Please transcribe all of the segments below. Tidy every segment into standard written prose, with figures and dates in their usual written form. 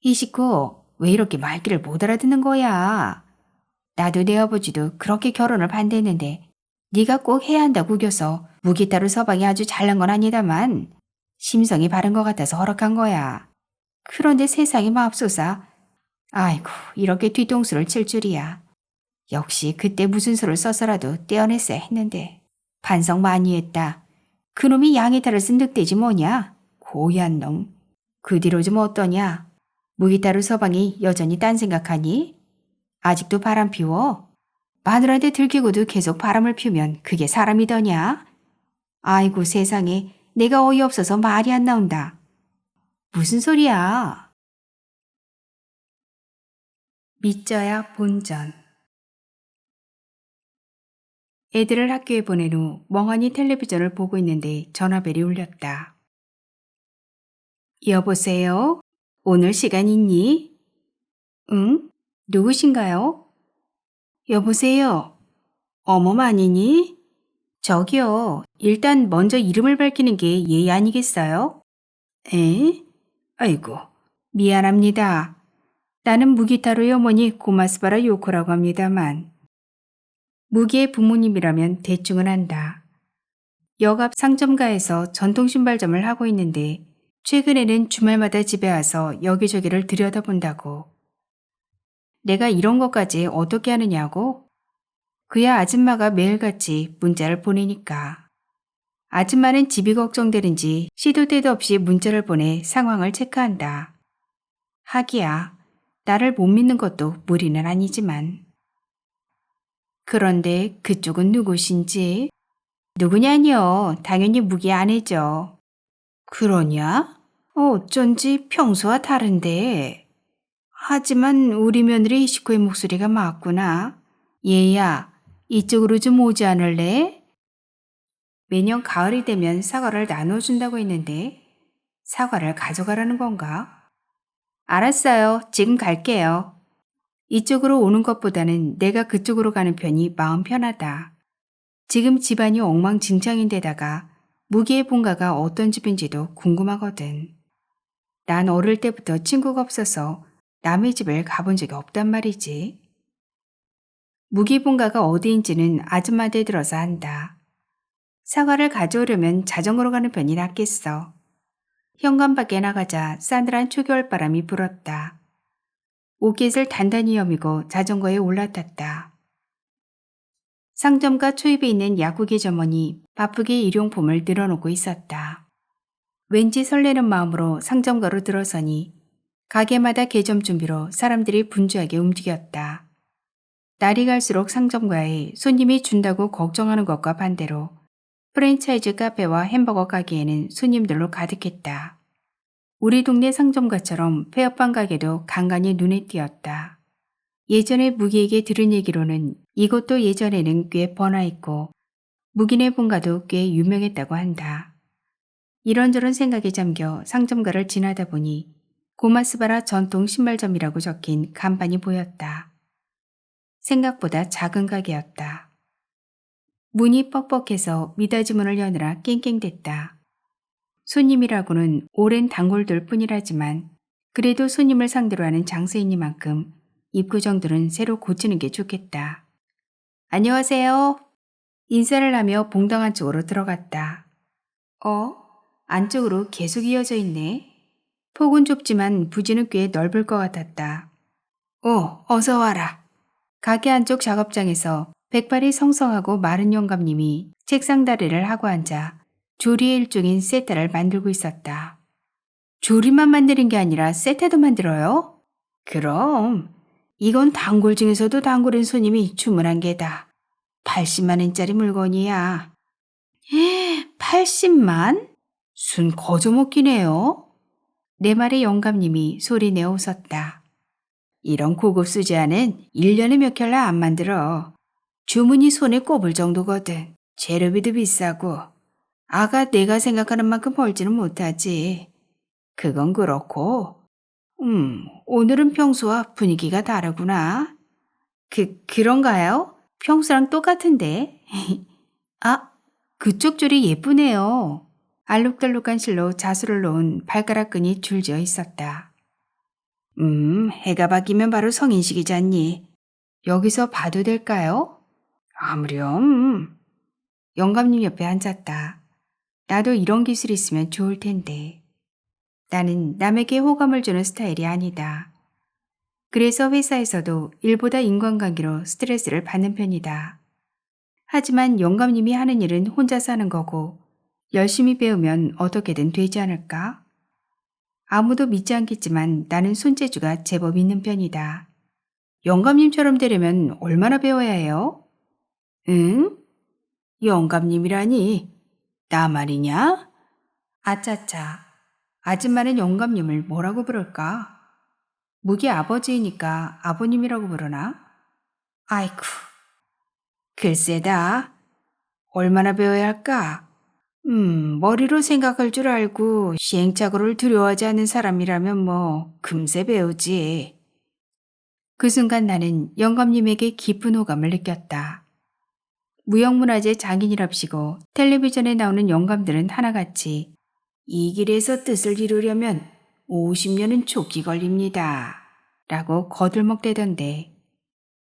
이 식구 왜 이렇게 말귀를 못 알아듣는 거야? 나도 내 아버지도 그렇게 결혼을 반대했는데 네가 꼭 해야 한다고 우겨서 무기따로 서방이 아주 잘난 건 아니다만 심성이 바른 것 같아서 허락한 거야. 그런데 세상에 맙소사. 아이고 이렇게 뒤통수를 칠 줄이야. 역시 그때 무슨 수를 써서라도 떼어냈어야 했는데 반성 많이 했다. 그놈이 양의 탈을 쓴 늑대지 뭐냐? 고얀 놈. 그 뒤로 좀 어떠냐? 무기따로 서방이 여전히 딴 생각하니? 아직도 바람 피워? 마누라한테 들키고도 계속 바람을 피우면 그게 사람이더냐? 아이고 세상에 내가 어이없어서 말이 안 나온다. 무슨 소리야? 믿져야 본전. 애들을 학교에 보낸 후 멍하니 텔레비전을 보고 있는데 전화벨이 울렸다. 여보세요? 오늘 시간 있니? 응? 누구신가요? 여보세요? 어멈 아니니? 저기요, 일단 먼저 이름을 밝히는 게 예의 아니겠어요? 에? 아이고, 미안합니다. 나는 무기타로의 어머니 고마스바라 요코라고 합니다만. 무기의 부모님이라면 대충은 안다. 역 앞 상점가에서 전통신발점을 하고 있는데 최근에는 주말마다 집에 와서 여기저기를 들여다본다고. 내가 이런 것까지 어떻게 하느냐고? 그야 아줌마가 매일같이 문자를 보내니까. 아줌마는 집이 걱정되는지 시도 때도 없이 문자를 보내 상황을 체크한다. 하기야, 나를 못 믿는 것도 무리는 아니지만. 그런데 그쪽은 누구신지? 누구냐뇨? 당연히 무기 아내죠. 그러냐? 어쩐지 평소와 다른데. 하지만 우리 며느리 이시코의 목소리가 맞구나. 얘야, 이쪽으로 좀 오지 않을래? 매년 가을이 되면 사과를 나눠준다고 했는데 사과를 가져가라는 건가? 알았어요. 지금 갈게요. 이쪽으로 오는 것보다는 내가 그쪽으로 가는 편이 마음 편하다. 지금 집안이 엉망진창인데다가 무기의 본가가 어떤 집인지도 궁금하거든. 난 어릴 때부터 친구가 없어서 남의 집을 가본 적이 없단 말이지. 무기 본가가 어디인지는 아줌마한테 들어서 안다. 사과를 가져오려면 자전거로 가는 편이 낫겠어. 현관 밖에 나가자 싸늘한 초겨울바람이 불었다. 옷깃을 단단히 여미고 자전거에 올라탔다. 상점가 초입에 있는 야구기 점원이 바쁘게 일용품을 늘어놓고 있었다. 왠지 설레는 마음으로 상점가로 들어서니 가게마다 개점 준비로 사람들이 분주하게 움직였다. 날이 갈수록 상점가에 손님이 준다고 걱정하는 것과 반대로 프랜차이즈 카페와 햄버거 가게에는 손님들로 가득했다. 우리 동네 상점가처럼 폐업한 가게도 간간히 눈에 띄었다. 예전에 무기에게 들은 얘기로는 이곳도 예전에는 꽤 번화했고 무기네 본가도 꽤 유명했다고 한다. 이런저런 생각에 잠겨 상점가를 지나다 보니 고마스바라 전통 신발점이라고 적힌 간판이 보였다. 생각보다 작은 가게였다. 문이 뻑뻑해서 미닫이 문을 여느라 낑낑댔다. 손님이라고는 오랜 단골들 뿐이라지만 그래도 손님을 상대로 하는 장세인이만큼 입구 정도는 새로 고치는 게 좋겠다. 안녕하세요. 인사를 하며 봉당 안쪽으로 들어갔다. 안쪽으로 계속 이어져 있네. 폭은 좁지만 부지는 꽤 넓을 것 같았다. 어서 와라. 가게 안쪽 작업장에서 백발이 성성하고 마른 영감님이 책상 다리를 하고 앉아 조리의 일종인 세타를 만들고 있었다. 조리만 만드는 게 아니라 세타도 만들어요? 그럼 이건 단골 중에서도 단골인 손님이 주문한 게다. 80만 원짜리 물건이야. 80만? 순 거저먹기네요. 내 말에 영감님이 소리내어 웃었다. 이런 고급 수제화는 1년에 몇 켤레 안 만들어. 주문이 손에 꼽을 정도거든. 재료비도 비싸고. 아가 내가 생각하는 만큼 벌지는 못하지. 그건 그렇고. 오늘은 평소와 분위기가 다르구나. 그런가요? 평소랑 똑같은데. 아, 그쪽 줄이 예쁘네요. 알록달록한 실로 자수를 놓은 발가락끈이 줄지어 있었다. 해가 바뀌면 바로 성인식이잖니. 여기서 봐도 될까요? 아무렴. 영감님 옆에 앉았다. 나도 이런 기술이 있으면 좋을 텐데. 나는 남에게 호감을 주는 스타일이 아니다. 그래서 회사에서도 일보다 인간관계로 스트레스를 받는 편이다. 하지만 영감님이 하는 일은 혼자서 하는 거고 열심히 배우면 어떻게든 되지 않을까? 아무도 믿지 않겠지만 나는 손재주가 제법 있는 편이다. 영감님처럼 되려면 얼마나 배워야 해요? 응? 영감님이라니? 나 말이냐? 아차차. 아줌마는 영감님을 뭐라고 부를까? 무기 아버지이니까 아버님이라고 부르나? 아이쿠. 글쎄다. 얼마나 배워야 할까? 머리로 생각할 줄 알고 시행착오를 두려워하지 않는 사람이라면 뭐 금세 배우지. 그 순간 나는 영감님에게 깊은 호감을 느꼈다. 무형문화재 장인이랍시고 텔레비전에 나오는 영감들은 하나같이 이 길에서 뜻을 이루려면 50년은 촉기 걸립니다. 라고 거들먹대던데.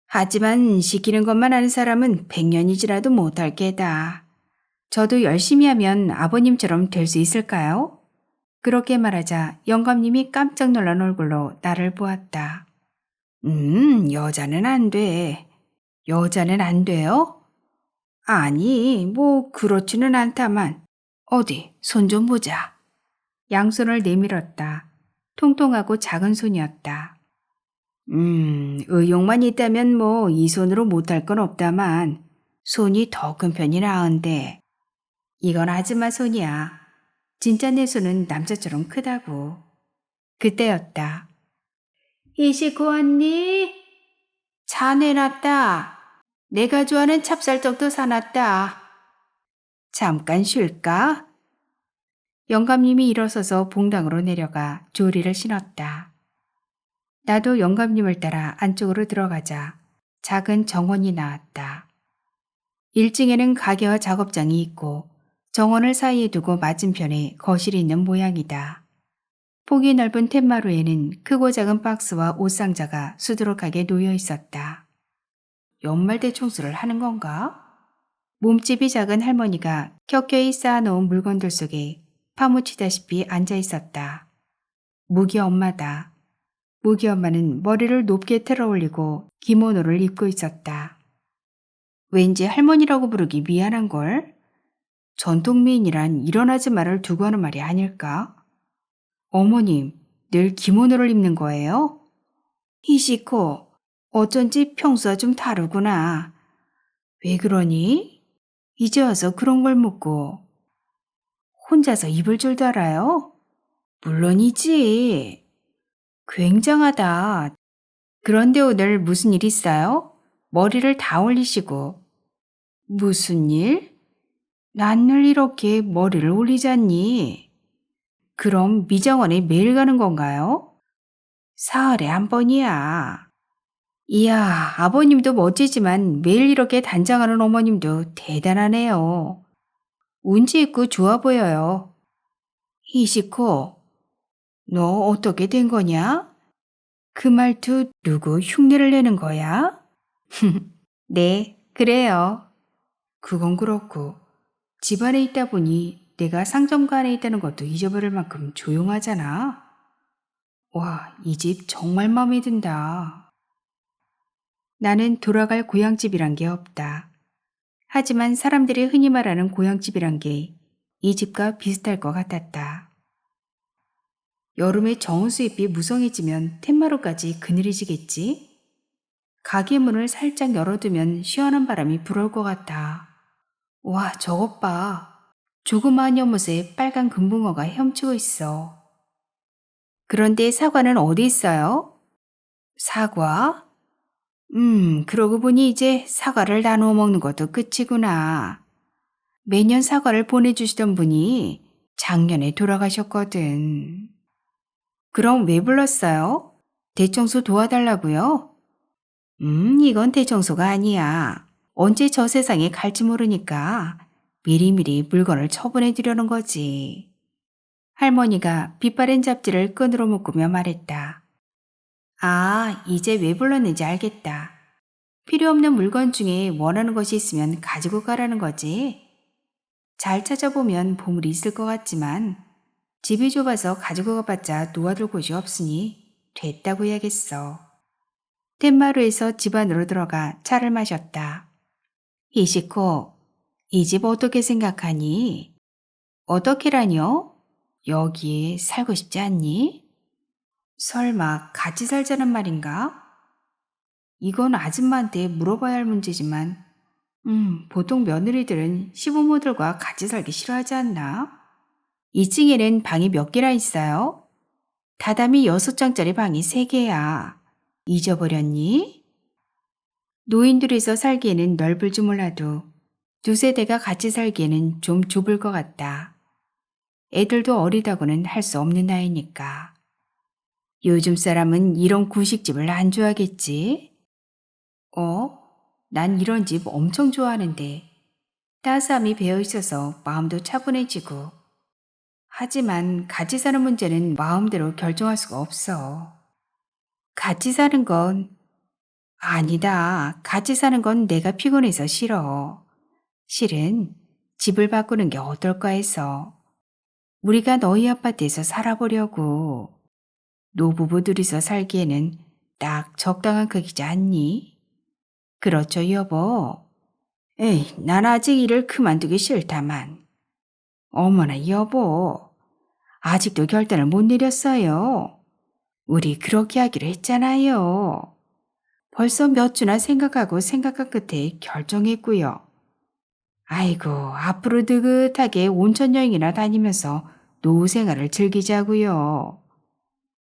하지만 시키는 것만 아는 사람은 100년이 지나도 못할 게다. 저도 열심히 하면 아버님처럼 될 수 있을까요? 그렇게 말하자 영감님이 깜짝 놀란 얼굴로 나를 보았다. 여자는 안 돼. 여자는 안 돼요? 아니, 뭐 그렇지는 않다만. 어디, 손 좀 보자. 양손을 내밀었다. 통통하고 작은 손이었다. 의욕만 있다면 뭐 이 손으로 못할 건 없다만 손이 더 큰 편이 나은데 이건 아줌마 손이야. 진짜 내 손은 남자처럼 크다고. 그때였다. 이시고 언니? 차 내놨다. 내가 좋아하는 찹쌀떡도 사놨다. 잠깐 쉴까? 영감님이 일어서서 봉당으로 내려가 조리를 신었다. 나도 영감님을 따라 안쪽으로 들어가자 작은 정원이 나왔다. 1층에는 가게와 작업장이 있고 정원을 사이에 두고 맞은편에 거실이 있는 모양이다. 폭이 넓은 툇마루에는 크고 작은 박스와 옷상자가 수두룩하게 놓여 있었다. 연말 대청소를 하는 건가? 몸집이 작은 할머니가 켜켜이 쌓아놓은 물건들 속에 파묻히다시피 앉아 있었다. 무기 엄마다. 무기 엄마는 머리를 높게 틀어 올리고 기모노를 입고 있었다. 왠지 할머니라고 부르기 미안한걸? 전통미인이란 이런 아줌마를 두고 하는 말이 아닐까? 어머님, 늘 기모노를 입는 거예요? 히시코, 어쩐지 평소와 좀 다르구나. 왜 그러니? 이제 와서 그런 걸 묻고. 혼자서 입을 줄도 알아요? 물론이지. 굉장하다. 그런데 오늘 무슨 일 있어요? 머리를 다 올리시고. 무슨 일? 난 늘 이렇게 머리를 올리잖니. 그럼 미정원에 매일 가는 건가요? 사흘에 한 번이야. 이야, 아버님도 멋지지만 매일 이렇게 단장하는 어머님도 대단하네요. 운치 있고 좋아 보여요. 히시코, 너 어떻게 된 거냐? 그 말투 누구 흉내를 내는 거야? 네, 그래요. 그건 그렇고 집안에 있다 보니 내가 상점가 안에 있다는 것도 잊어버릴 만큼 조용하잖아. 와, 이 집 정말 마음에 든다. 나는 돌아갈 고향집이란 게 없다. 하지만 사람들이 흔히 말하는 고향집이란 게 이 집과 비슷할 것 같았다. 여름에 정원수잎이 무성해지면 텐마루까지 그늘이지겠지? 가게 문을 살짝 열어두면 시원한 바람이 불어올 것 같아. 와, 저것 봐. 조그마한 연못에 빨간 금붕어가 헤엄치고 있어. 그런데 사과는 어디 있어요? 사과? 그러고 보니 이제 사과를 나누어 먹는 것도 끝이구나. 매년 사과를 보내주시던 분이 작년에 돌아가셨거든. 그럼 왜 불렀어요? 대청소 도와달라고요? 이건 대청소가 아니야. 언제 저 세상에 갈지 모르니까 미리미리 물건을 처분해 두려는 거지. 할머니가 빛바랜 잡지를 끈으로 묶으며 말했다. 아, 이제 왜 불렀는지 알겠다. 필요 없는 물건 중에 원하는 것이 있으면 가지고 가라는 거지. 잘 찾아보면 보물이 있을 것 같지만 집이 좁아서 가지고 가봤자 놓아둘 곳이 없으니 됐다고 해야겠어. 텐마루에서 집 안으로 들어가 차를 마셨다. 이시코, 이 집 어떻게 생각하니? 어떻게라뇨? 여기에 살고 싶지 않니? 설마 같이 살자는 말인가? 이건 아줌마한테 물어봐야 할 문제지만, 보통 며느리들은 시부모들과 같이 살기 싫어하지 않나? 2층에는 방이 몇 개나 있어요? 다담이 6장짜리 방이 3개야. 잊어버렸니? 노인들이서 살기에는 넓을지 몰라도 두 세대가 같이 살기에는 좀 좁을 것 같다. 애들도 어리다고는 할 수 없는 나이니까. 요즘 사람은 이런 구식집을 안 좋아하겠지? 난 이런 집 엄청 좋아하는데 따스함이 배어있어서 마음도 차분해지고 하지만 같이 사는 문제는 마음대로 결정할 수가 없어. 같이 사는 건 아니다. 같이 사는 건 내가 피곤해서 싫어. 실은 집을 바꾸는 게 어떨까 해서 우리가 너희 아파트에서 살아보려고. 노부부 둘이서 살기에는 딱 적당한 크기지 않니? 그렇죠, 여보. 에이, 난 아직 일을 그만두기 싫다만. 어머나, 여보. 아직도 결단을 못 내렸어요. 우리 그렇게 하기로 했잖아요. 벌써 몇 주나 생각하고 생각한 끝에 결정했고요. 아이고, 앞으로 느긋하게 온천 여행이나 다니면서 노후 생활을 즐기자고요.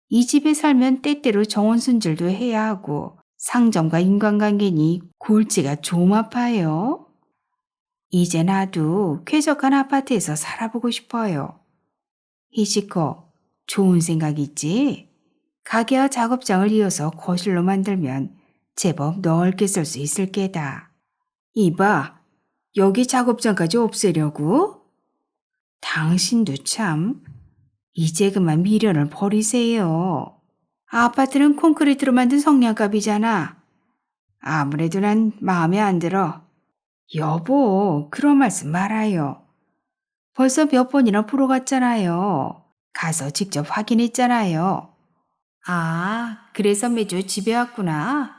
이 집에 살면 때때로 정원 손질도 해야 하고 상점과 인간관계니 골치가 좀 아파요. 이제 나도 쾌적한 아파트에서 살아보고 싶어요. 히시코, 좋은 생각 있지? 가게와 작업장을 이어서 거실로 만들면 제법 넓게 쓸 수 있을 게다. 이봐, 여기 작업장까지 없애려고? 당신도 참, 이제 그만 미련을 버리세요. 아파트는 콘크리트로 만든 성냥갑이잖아. 아무래도 난 마음에 안 들어. 여보, 그런 말씀 말아요. 벌써 몇 번이나 보러 갔잖아요. 가서 직접 확인했잖아요. 아, 그래서 매주 집에 왔구나.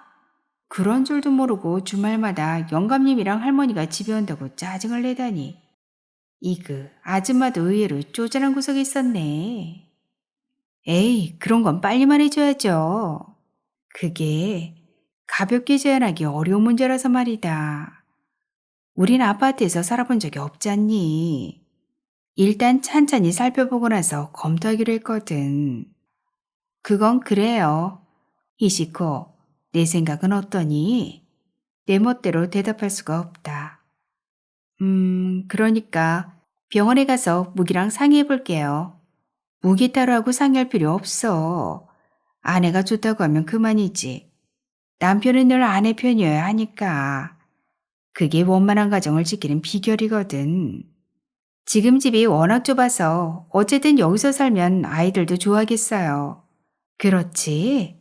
그런 줄도 모르고 주말마다 영감님이랑 할머니가 집에 온다고 짜증을 내다니. 이그 아줌마도 의외로 쪼잔한 구석이 있었네. 에이, 그런 건 빨리 말해줘야죠. 그게 가볍게 제안하기 어려운 문제라서 말이다. 우린 아파트에서 살아본 적이 없지 않니? 일단 찬찬히 살펴보고 나서 검토하기로 했거든. 그건 그래요. 히시코, 내 생각은 어떠니? 내 멋대로 대답할 수가 없다. 그러니까 병원에 가서 무기랑 상의해 볼게요. 무기 따로 하고 상의할 필요 없어. 아내가 좋다고 하면 그만이지. 남편은 늘 아내 편이어야 하니까. 그게 원만한 가정을 지키는 비결이거든. 지금 집이 워낙 좁아서 어쨌든 여기서 살면 아이들도 좋아하겠어요. 그렇지?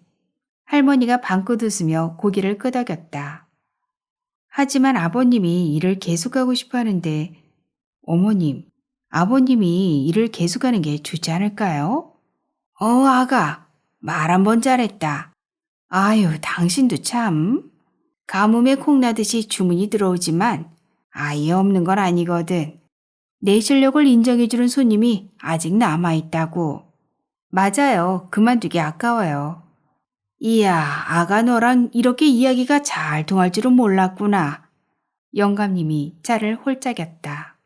할머니가 방긋 웃으며 고개를 끄덕였다. 하지만 아버님이 일을 계속하고 싶어 하는데 어머님, 아버님이 일을 계속하는 게 좋지 않을까요? 아가, 말 한 번 잘했다. 아유, 당신도 참. 가뭄에 콩나듯이 주문이 들어오지만 아예 없는 건 아니거든. 내 실력을 인정해주는 손님이 아직 남아있다고. 맞아요. 그만두기 아까워요. 이야, 아가 너랑 이렇게 이야기가 잘 통할 줄은 몰랐구나. 영감님이 차를 홀짝였다.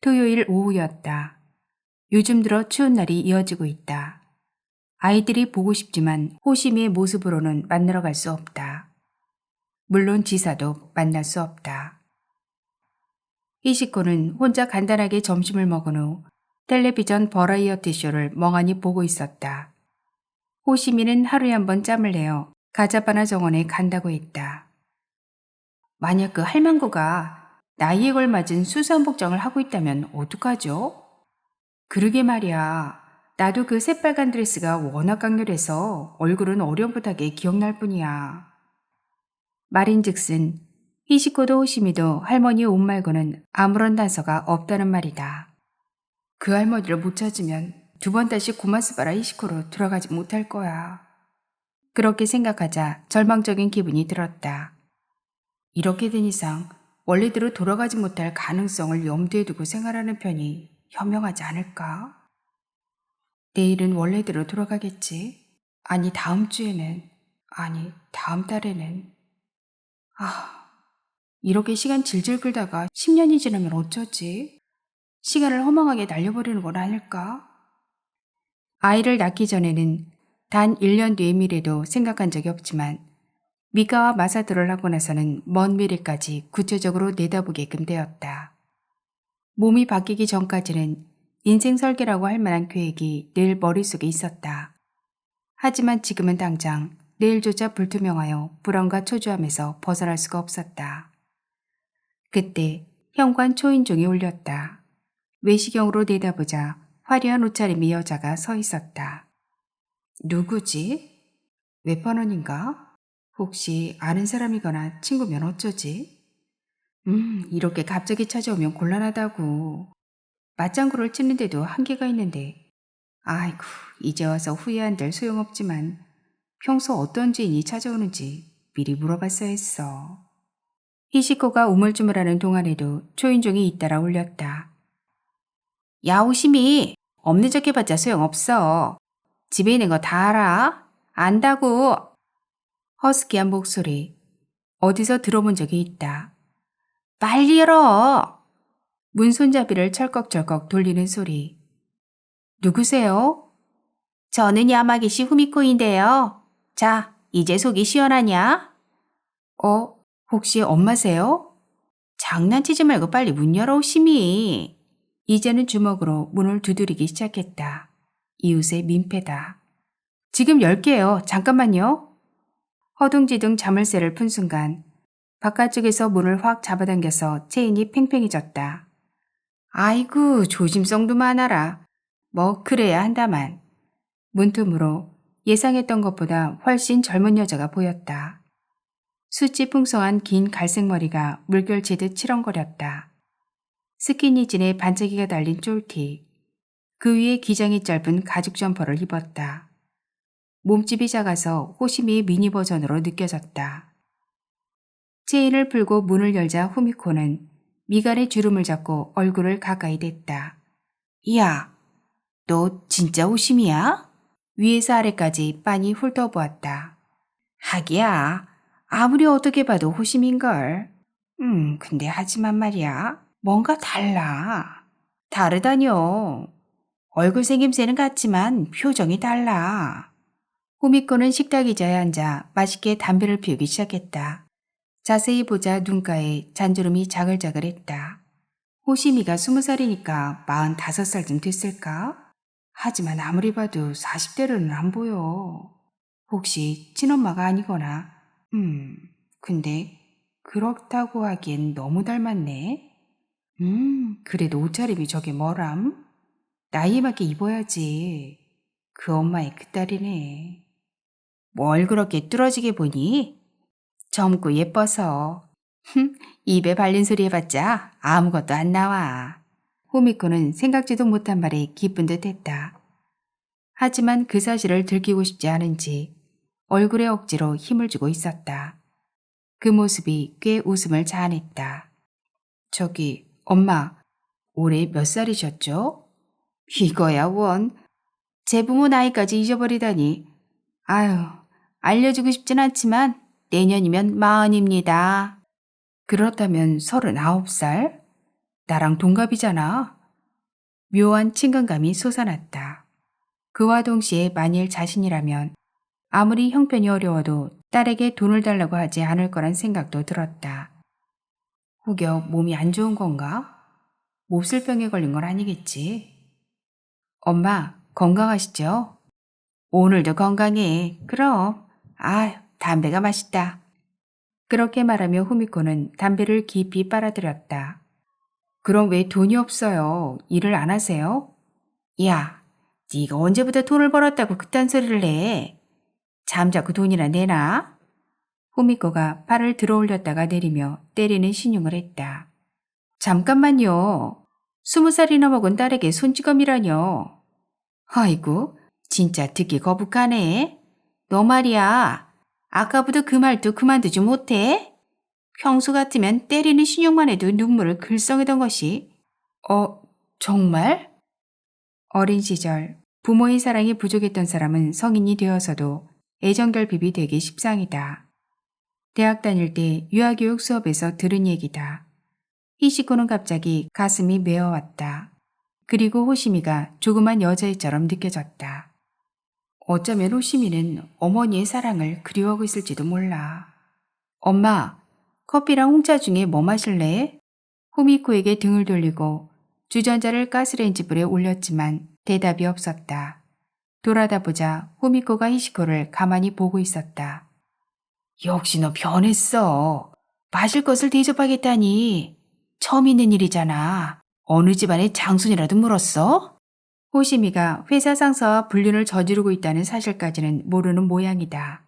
토요일 오후였다. 요즘 들어 추운 날이 이어지고 있다. 아이들이 보고 싶지만 호심이의 모습으로는 만나러 갈 수 없다. 물론 지사도 만날 수 없다. 이시코는 혼자 간단하게 점심을 먹은 후 텔레비전 버라이어티 쇼를 멍하니 보고 있었다. 호시미는 하루에 한 번 짬을 내어 가자바나 정원에 간다고 했다. 만약 그 할망구가 나이에 걸맞은 수수한 복장을 하고 있다면 어떡하죠? 그러게 말이야. 나도 그 새빨간 드레스가 워낙 강렬해서 얼굴은 어렴풋하게 기억날 뿐이야. 말인즉슨 히시코도 호시미도 할머니의 옷 말고는 아무런 단서가 없다는 말이다. 그 할머니를 못 찾으면 두 번 다시 고마스바라 히시코로 돌아가지 못할 거야. 그렇게 생각하자 절망적인 기분이 들었다. 이렇게 된 이상 원래대로 돌아가지 못할 가능성을 염두에 두고 생활하는 편이 현명하지 않을까? 내일은 원래대로 돌아가겠지? 아니 다음 주에는, 아니 다음 달에는. 이렇게 시간 질질 끌다가 10년이 지나면 어쩌지? 시간을 허망하게 날려버리는 건 아닐까? 아이를 낳기 전에는 단 1년 뒤의 미래도 생각한 적이 없지만 미카와 마사토를 하고 나서는 먼 미래까지 구체적으로 내다보게끔 되었다. 몸이 바뀌기 전까지는 인생 설계라고 할 만한 계획이 늘 머릿속에 있었다. 하지만 지금은 당장 내일조차 불투명하여 불안과 초조함에서 벗어날 수가 없었다. 그때 현관 초인종이 울렸다. 외시경으로 내다보자 화려한 옷차림의 여자가 서 있었다. 누구지? 외판원인가? 혹시 아는 사람이거나 친구면 어쩌지? 이렇게 갑자기 찾아오면 곤란하다고. 맞장구를 치는데도 한계가 있는데. 아이고, 이제 와서 후회한들 소용없지만 평소 어떤 지인이 찾아오는지 미리 물어봤어야 했어. 히시코가 우물쭈물하는 동안에도 초인종이 잇따라 울렸다. 야, 오심이 없는 척 해봤자 소용없어. 집에 있는 거 다 알아? 안다고. 허스키한 목소리. 어디서 들어본 적이 있다. 빨리 열어. 문 손잡이를 철컥철컥 돌리는 소리. 누구세요? 저는 야마기시 후미코인데요. 자, 이제 속이 시원하냐? 혹시 엄마세요? 장난치지 말고 빨리 문 열어, 오심이. 이제는 주먹으로 문을 두드리기 시작했다. 이웃의 민폐다. 지금 열게요. 잠깐만요. 허둥지둥 자물쇠를 푼 순간 바깥쪽에서 문을 확 잡아당겨서 체인이 팽팽해졌다. 아이고, 조심성도 많아라. 뭐 그래야 한다만. 문틈으로 예상했던 것보다 훨씬 젊은 여자가 보였다. 숱이 풍성한 긴 갈색 머리가 물결치듯 치렁거렸다. 스키니진에 반짝이가 달린 쫄티, 그 위에 기장이 짧은 가죽 점퍼를 입었다. 몸집이 작아서 호시미의 미니 버전으로 느껴졌다. 체인을 풀고 문을 열자 후미코는 미간에 주름을 잡고 얼굴을 가까이 댔다. 야, 너 진짜 호시미야? 위에서 아래까지 빤히 훑어보았다. 하기야, 아무리 어떻게 봐도 호시민걸. 근데 하지만 말이야, 뭔가 달라. 다르다뇨. 얼굴 생김새는 같지만 표정이 달라. 후미코는 식탁 의자에 앉아 맛있게 담배를 피우기 시작했다. 자세히 보자 눈가에 잔주름이 자글자글했다. 호시미가 20살이니까 45살쯤 됐을까? 하지만 아무리 봐도 40대로는 안 보여. 혹시 친엄마가 아니거나. 근데 그렇다고 하기엔 너무 닮았네. 그래도 옷차림이 저게 뭐람? 나이에 맞게 입어야지. 그 엄마의 그 딸이네. 뭘 그렇게 뚫어지게 보니? 젊고 예뻐서. 입에 발린 소리 해봤자 아무것도 안 나와. 호미코는 생각지도 못한 말에 기쁜 듯 했다. 하지만 그 사실을 들키고 싶지 않은지 얼굴에 억지로 힘을 주고 있었다. 그 모습이 꽤 웃음을 자아냈다. 저기, 엄마, 올해 몇 살이셨죠? 이거야 원. 제 부모 나이까지 잊어버리다니. 아유, 알려주고 싶진 않지만 내년이면 40입니다. 그렇다면 39살? 나랑 동갑이잖아. 묘한 친근감이 솟아났다. 그와 동시에 만일 자신이라면 아무리 형편이 어려워도 딸에게 돈을 달라고 하지 않을 거란 생각도 들었다. 혹여 몸이 안 좋은 건가? 몹쓸병에 걸린 건 아니겠지. 엄마, 건강하시죠? 오늘도 건강해. 그럼. 아유, 담배가 맛있다. 그렇게 말하며 후미코는 담배를 깊이 빨아들였다. 그럼 왜 돈이 없어요? 일을 안 하세요? 야, 네가 언제부터 돈을 벌었다고 그딴 소리를 해? 잠자코 돈이나 내놔? 후미코가 팔을 들어 올렸다가 내리며 때리는 신용을 했다. 잠깐만요. 20살이나 먹은 딸에게 손찌검이라뇨. 아이고, 진짜 듣기 거북하네. 너 말이야. 아까부터 그 말도 그만두지 못해? 평소 같으면 때리는 신용만 해도 눈물을 글썽이던 것이. 정말? 어린 시절 부모의 사랑이 부족했던 사람은 성인이 되어서도 애정결핍이 되기 십상이다. 대학 다닐 때 유아교육 수업에서 들은 얘기다. 히시코는 갑자기 가슴이 메어왔다. 그리고 호시미가 조그만 여자애처럼 느껴졌다. 어쩌면 호시미는 어머니의 사랑을 그리워하고 있을지도 몰라. 엄마, 커피랑 홍차 중에 뭐 마실래? 후미코에게 등을 돌리고 주전자를 가스레인지 불에 올렸지만 대답이 없었다. 돌아다 보자 후미코가 히시코를 가만히 보고 있었다. 역시 너 변했어. 마실 것을 대접하겠다니. 처음 있는 일이잖아. 어느 집안의 장손이라도 물었어? 호시미가 회사 상사와 불륜을 저지르고 있다는 사실까지는 모르는 모양이다.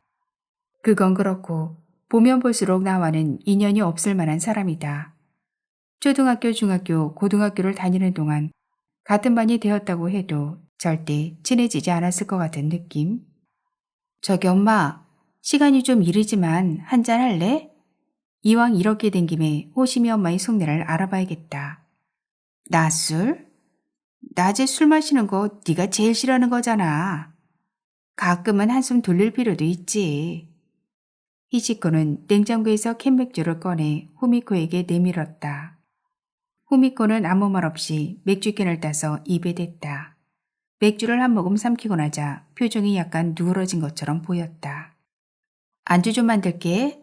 그건 그렇고 보면 볼수록 나와는 인연이 없을 만한 사람이다. 초등학교, 중학교, 고등학교를 다니는 동안 같은 반이 되었다고 해도 절대 친해지지 않았을 것 같은 느낌. 저기 엄마, 시간이 좀 이르지만 한잔 할래? 이왕 이렇게 된 김에 호시미 엄마의 속내를 알아봐야겠다. 나 술? 낮에 술 마시는 거 네가 제일 싫어하는 거잖아. 가끔은 한숨 돌릴 필요도 있지. 히치코는 냉장고에서 캔맥주를 꺼내 후미코에게 내밀었다. 후미코는 아무 말 없이 맥주캔을 따서 입에 댔다. 맥주를 한 모금 삼키고 나자 표정이 약간 누그러진 것처럼 보였다. 안주 좀 만들게.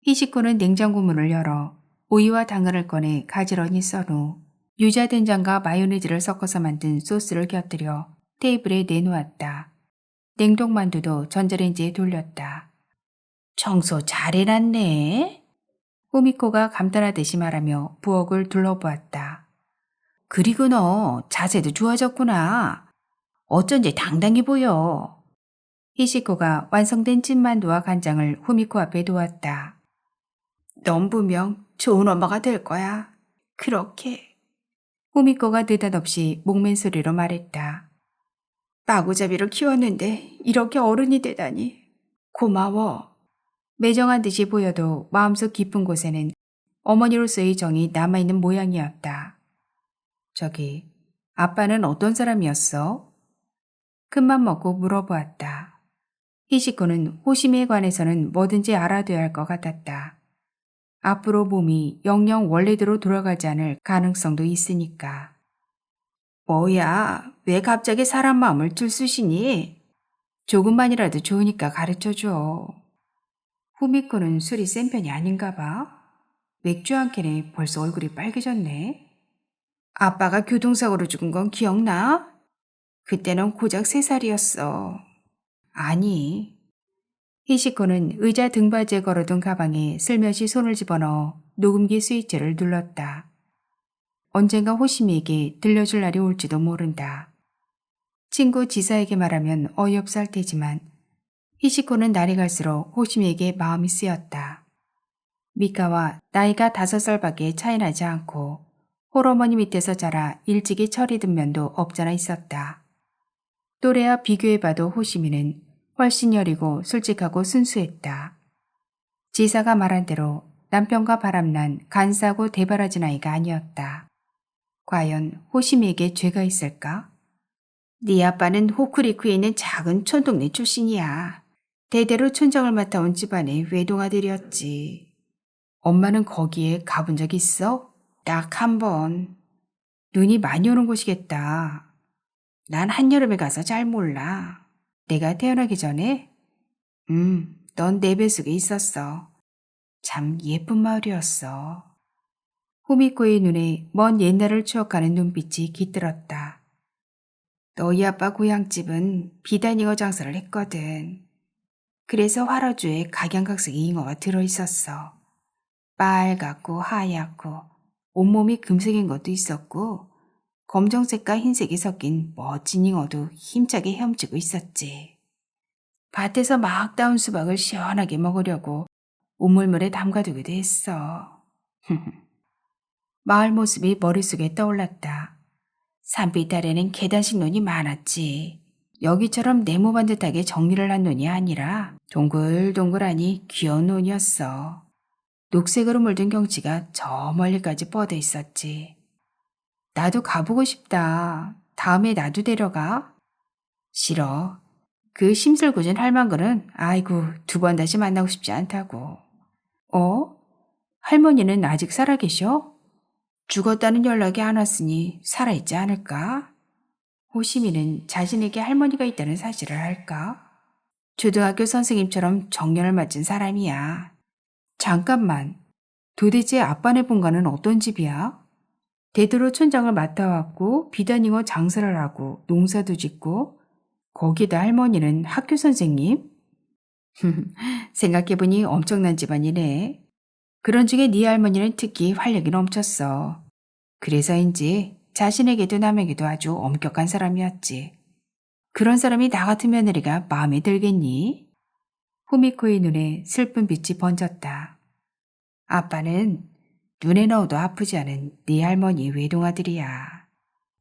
히시코는 냉장고 문을 열어 오이와 당근을 꺼내 가지런히 썬 후 유자 된장과 마요네즈를 섞어서 만든 소스를 곁들여 테이블에 내놓았다. 냉동만두도 전자레인지에 돌렸다. 청소 잘 해놨네. 후미코가 감탄하듯이 말하며 부엌을 둘러보았다. 그리고 너 자세도 좋아졌구나. 어쩐지 당당해 보여. 히시코가 완성된 찐만두와 간장을 후미코 앞에 놓았다. 넌 분명 좋은 엄마가 될 거야. 그렇게. 후미코가 느닷없이 목맨 소리로 말했다. 마구잡이로 키웠는데 이렇게 어른이 되다니. 고마워. 매정한 듯이 보여도 마음속 깊은 곳에는 어머니로서의 정이 남아있는 모양이었다. 저기, 아빠는 어떤 사람이었어? 큰맘 먹고 물어보았다. 히시코는 호시미에 관해서는 뭐든지 알아둬야 할 것 같았다. 앞으로 몸이 영영 원래대로 돌아가지 않을 가능성도 있으니까. 뭐야, 왜 갑자기 사람 마음을 들쑤시니? 조금만이라도 좋으니까 가르쳐줘. 후미코는 술이 센 편이 아닌가 봐. 맥주 한 캔에 벌써 얼굴이 빨개졌네. 아빠가 교통사고로 죽은 건 기억나? 그때는 고작 3살이었어. 아니. 히시코는 의자 등받이에 걸어둔 가방에 슬며시 손을 집어넣어 녹음기 스위치를 눌렀다. 언젠가 호시미에게 들려줄 날이 올지도 모른다. 친구 지사에게 말하면 어이없어 할 테지만 히시코는 날이 갈수록 호시미에게 마음이 쓰였다. 미카와 나이가 5살밖에 차이 나지 않고 홀어머니 밑에서 자라 일찍이 철이 든 면도 없잖아 있었다. 또래와 비교해봐도 호시미는 훨씬 여리고 솔직하고 순수했다. 지사가 말한 대로 남편과 바람난 간사하고 대바라진 아이가 아니었다. 과연 호시미에게 죄가 있을까? 네 아빠는 호쿠리쿠에 있는 작은 촌동네 출신이야. 대대로 촌장을 맡아온 집안의 외동아들이었지. 엄마는 거기에 가본 적 있어? 딱 한 번. 눈이 많이 오는 곳이겠다. 난 한여름에 가서 잘 몰라. 내가 태어나기 전에? 넌 내 뱃속에 있었어. 참 예쁜 마을이었어. 후미코의 눈에 먼 옛날을 추억하는 눈빛이 깃들었다. 너희 아빠 고향집은 비단잉어 장사를 했거든. 그래서 화로주에 각양각색의 잉어가 들어있었어. 빨갛고 하얗고 온몸이 금색인 것도 있었고 검정색과 흰색이 섞인 멋진 잉어도 힘차게 헤엄치고 있었지. 밭에서 막 따온 수박을 시원하게 먹으려고 우물물에 담가두기도 했어. 마을 모습이 머릿속에 떠올랐다. 산빛 아래는 계단식 논이 많았지. 여기처럼 네모반 듯하게 정리를 한 논이 아니라 동글동글하니 귀여운 논이었어. 녹색으로 물든 경치가 저 멀리까지 뻗어 있었지. 나도 가보고 싶다. 다음에 나도 데려가. 싫어. 그 심술궂은 할망구는 아이고 2번 다시 만나고 싶지 않다고. 어? 할머니는 아직 살아계셔? 죽었다는 연락이 안 왔으니 살아있지 않을까? 호시미는 자신에게 할머니가 있다는 사실을 알까? 초등학교 선생님처럼 정년을 마친 사람이야. 잠깐만. 도대체 아빠네 본가는 어떤 집이야? 대대로 촌장을 맡아왔고 비단잉어 장사를 하고 농사도 짓고 거기다 할머니는 학교 선생님? 생각해보니 엄청난 집안이네. 그런 중에 네 할머니는 특히 활력이 넘쳤어. 그래서인지 자신에게도 남에게도 아주 엄격한 사람이었지. 그런 사람이 나 같은 며느리가 마음에 들겠니? 후미코의 눈에 슬픈 빛이 번졌다. 아빠는 눈에 넣어도 아프지 않은 네 할머니 외동아들이야.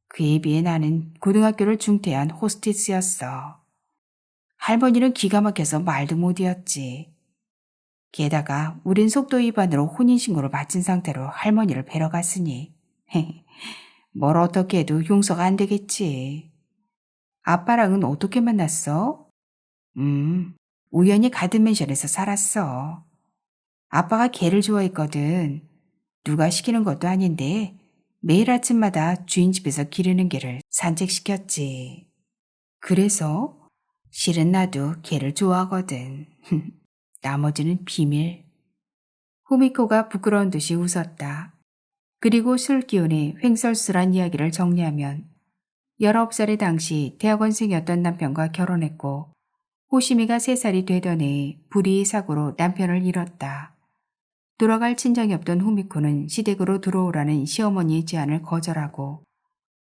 그에 비해 나는 고등학교를 중퇴한 호스티스였어. 할머니는 기가 막혀서 말도 못이었지. 게다가 우린 속도 위반으로 혼인신고를 마친 상태로 할머니를 뵈러 갔으니 뭘 어떻게 해도 용서가 안 되겠지. 아빠랑은 어떻게 만났어? 우연히 가든 맨션에서 살았어. 아빠가 개를 좋아했거든. 누가 시키는 것도 아닌데 매일 아침마다 주인 집에서 기르는 개를 산책시켰지. 그래서 실은 나도 개를 좋아하거든. 나머지는 비밀. 후미코가 부끄러운 듯이 웃었다. 그리고 술 기운에 횡설수란 이야기를 정리하면 19살의 당시 대학원생이었던 남편과 결혼했고 호시미가 3살이 되던 해에 불의의 사고로 남편을 잃었다. 돌아갈 친정이 없던 후미코는 시댁으로 들어오라는 시어머니의 제안을 거절하고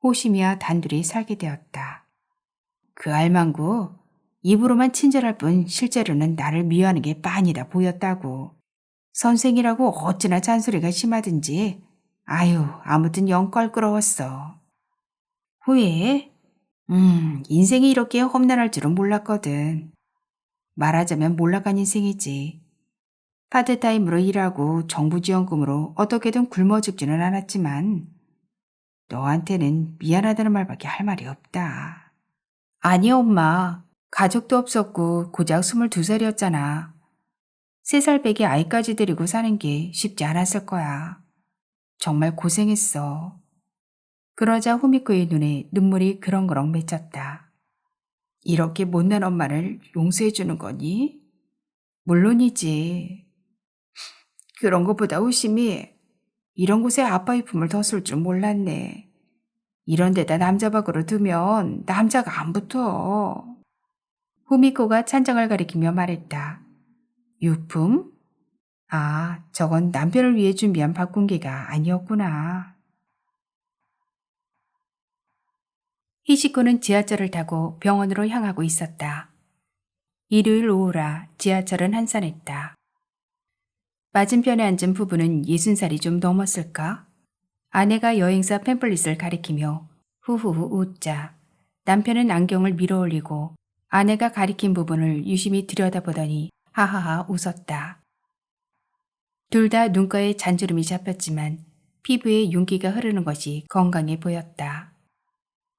호시미와 단둘이 살게 되었다. 그 알망구 입으로만 친절할 뿐 실제로는 나를 미워하는 게 빤히다 보였다고. 선생이라고 어찌나 잔소리가 심하든지 아유 아무튼 영 껄끄러웠어. 후회? 인생이 이렇게 험난할 줄은 몰랐거든. 말하자면 몰락한 인생이지. 파트타임으로 일하고 정부 지원금으로 어떻게든 굶어 죽지는 않았지만 너한테는 미안하다는 말밖에 할 말이 없다. 아니 엄마. 가족도 없었고 고작 22살이었잖아. 3살 배기 아이까지 데리고 사는 게 쉽지 않았을 거야. 정말 고생했어. 그러자 후미코의 눈에 눈물이 그렁그렁 맺혔다. 이렇게 못난 엄마를 용서해주는 거니? 물론이지. 그런 것보다 호심이 이런 곳에 아빠의 품을 더 쓸 줄 몰랐네. 이런 데다 남자박으로 두면 남자가 안 붙어. 후미코가 찬장을 가리키며 말했다. 유품? 아, 저건 남편을 위해 준비한 바꾼기가 아니었구나. 히시코는 지하철을 타고 병원으로 향하고 있었다. 일요일 오후라 지하철은 한산했다. 맞은편에 앉은 부부는 60살이 좀 넘었을까? 아내가 여행사 팸플릿을 가리키며 후후후 웃자 남편은 안경을 밀어올리고 아내가 가리킨 부분을 유심히 들여다보더니 하하하 웃었다. 둘 다 눈가에 잔주름이 잡혔지만 피부에 윤기가 흐르는 것이 건강해 보였다.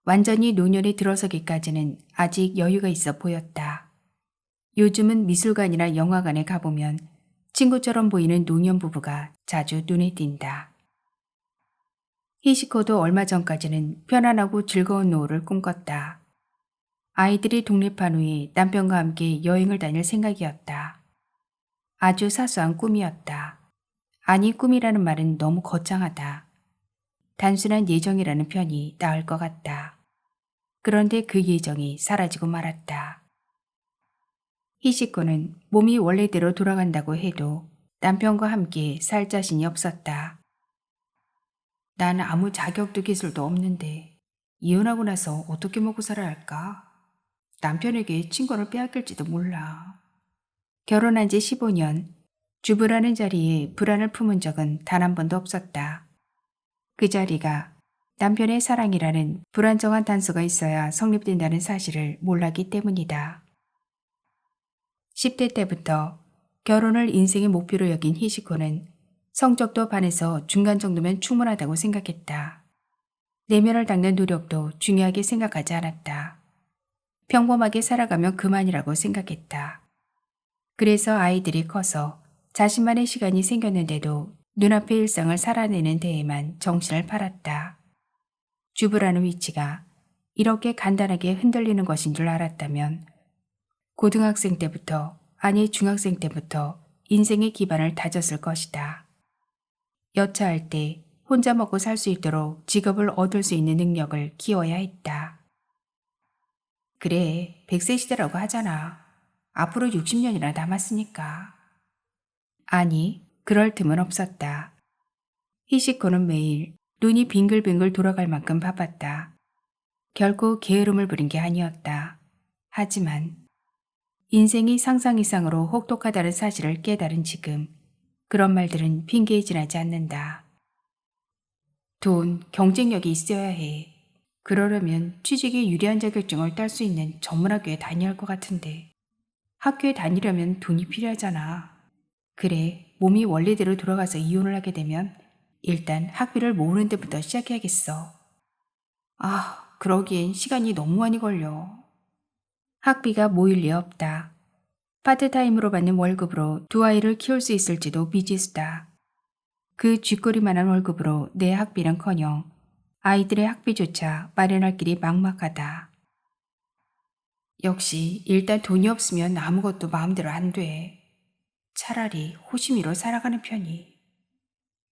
완전히 노년에 들어서기까지는 아직 여유가 있어 보였다. 요즘은 미술관이나 영화관에 가보면 친구처럼 보이는 노년 부부가 자주 눈에 띈다. 히시코도 얼마 전까지는 편안하고 즐거운 노후를 꿈꿨다. 아이들이 독립한 후에 남편과 함께 여행을 다닐 생각이었다. 아주 사소한 꿈이었다. 아니 꿈이라는 말은 너무 거창하다. 단순한 예정이라는 편이 나을 것 같다. 그런데 그 예정이 사라지고 말았다. 히시코는 몸이 원래대로 돌아간다고 해도 남편과 함께 살 자신이 없었다. 난 아무 자격도 기술도 없는데 이혼하고 나서 어떻게 먹고 살아야 할까? 남편에게 친권을 빼앗길지도 몰라. 결혼한 지 15년, 주부라는 자리에 불안을 품은 적은 단 한 번도 없었다. 그 자리가 남편의 사랑이라는 불안정한 단서가 있어야 성립된다는 사실을 몰랐기 때문이다. 10대 때부터 결혼을 인생의 목표로 여긴 히시코는 성적도 반에서 중간 정도면 충분하다고 생각했다. 내면을 닦는 노력도 중요하게 생각하지 않았다. 평범하게 살아가면 그만이라고 생각했다. 그래서 아이들이 커서 자신만의 시간이 생겼는데도 눈앞의 일상을 살아내는 데에만 정신을 팔았다. 주부라는 위치가 이렇게 간단하게 흔들리는 것인 줄 알았다면 고등학생 때부터, 아니 중학생 때부터 인생의 기반을 다졌을 것이다. 여차할 때 혼자 먹고 살 수 있도록 직업을 얻을 수 있는 능력을 키워야 했다. 그래, 100세 시대라고 하잖아. 앞으로 60년이나 남았으니까. 아니, 그럴 틈은 없었다. 히시코는 매일 눈이 빙글빙글 돌아갈 만큼 바빴다. 결코 게으름을 부린 게 아니었다. 하지만 인생이 상상 이상으로 혹독하다는 사실을 깨달은 지금 그런 말들은 핑계에 지나지 않는다. 돈, 경쟁력이 있어야 해. 그러려면 취직에 유리한 자격증을 딸 수 있는 전문학교에 다녀야 할 것 같은데 학교에 다니려면 돈이 필요하잖아. 그래, 몸이 원래대로 돌아가서 이혼을 하게 되면 일단 학비를 모으는 데부터 시작해야겠어. 아, 그러기엔 시간이 너무 많이 걸려. 학비가 모일 리 없다. 파트타임으로 받는 월급으로 두 아이를 키울 수 있을지도 미지수다. 그 쥐꼬리만한 월급으로 내 학비는커녕 아이들의 학비조차 마련할 길이 막막하다. 역시 일단 돈이 없으면 아무것도 마음대로 안 돼. 차라리 호심이로 살아가는 편이.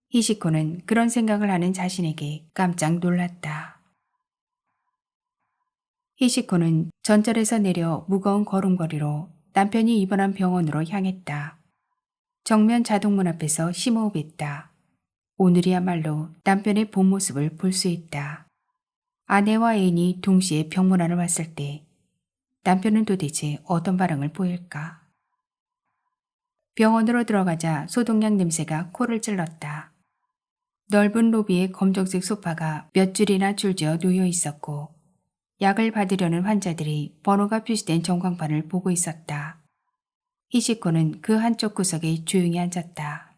히시코는 그런 생각을 하는 자신에게 깜짝 놀랐다. 히시코는 전철에서 내려 무거운 걸음걸이로 남편이 입원한 병원으로 향했다. 정면 자동문 앞에서 심호흡했다. 오늘이야말로 남편의 본 모습을 볼 수 있다. 아내와 애인이 동시에 병문안을 왔을 때 남편은 도대체 어떤 반응을 보일까? 병원으로 들어가자 소독약 냄새가 코를 찔렀다. 넓은 로비에 검정색 소파가 몇 줄이나 줄지어 놓여 있었고 약을 받으려는 환자들이 번호가 표시된 전광판을 보고 있었다. 히시코는 그 한쪽 구석에 조용히 앉았다.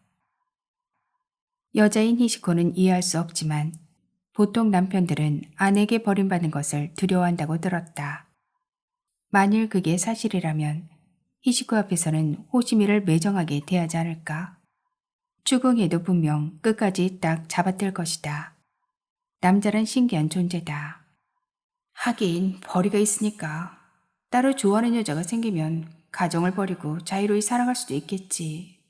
여자인 히시코는 이해할 수 없지만 보통 남편들은 아내에게 버림받는 것을 두려워한다고 들었다. 만일 그게 사실이라면 히시코 앞에서는 호시미를 매정하게 대하지 않을까? 추궁해도 분명 끝까지 딱 잡아댈 것이다. 남자란 신기한 존재다. 하긴 벌이가 있으니까 따로 좋아하는 여자가 생기면 가정을 버리고 자유로이 살아갈 수도 있겠지.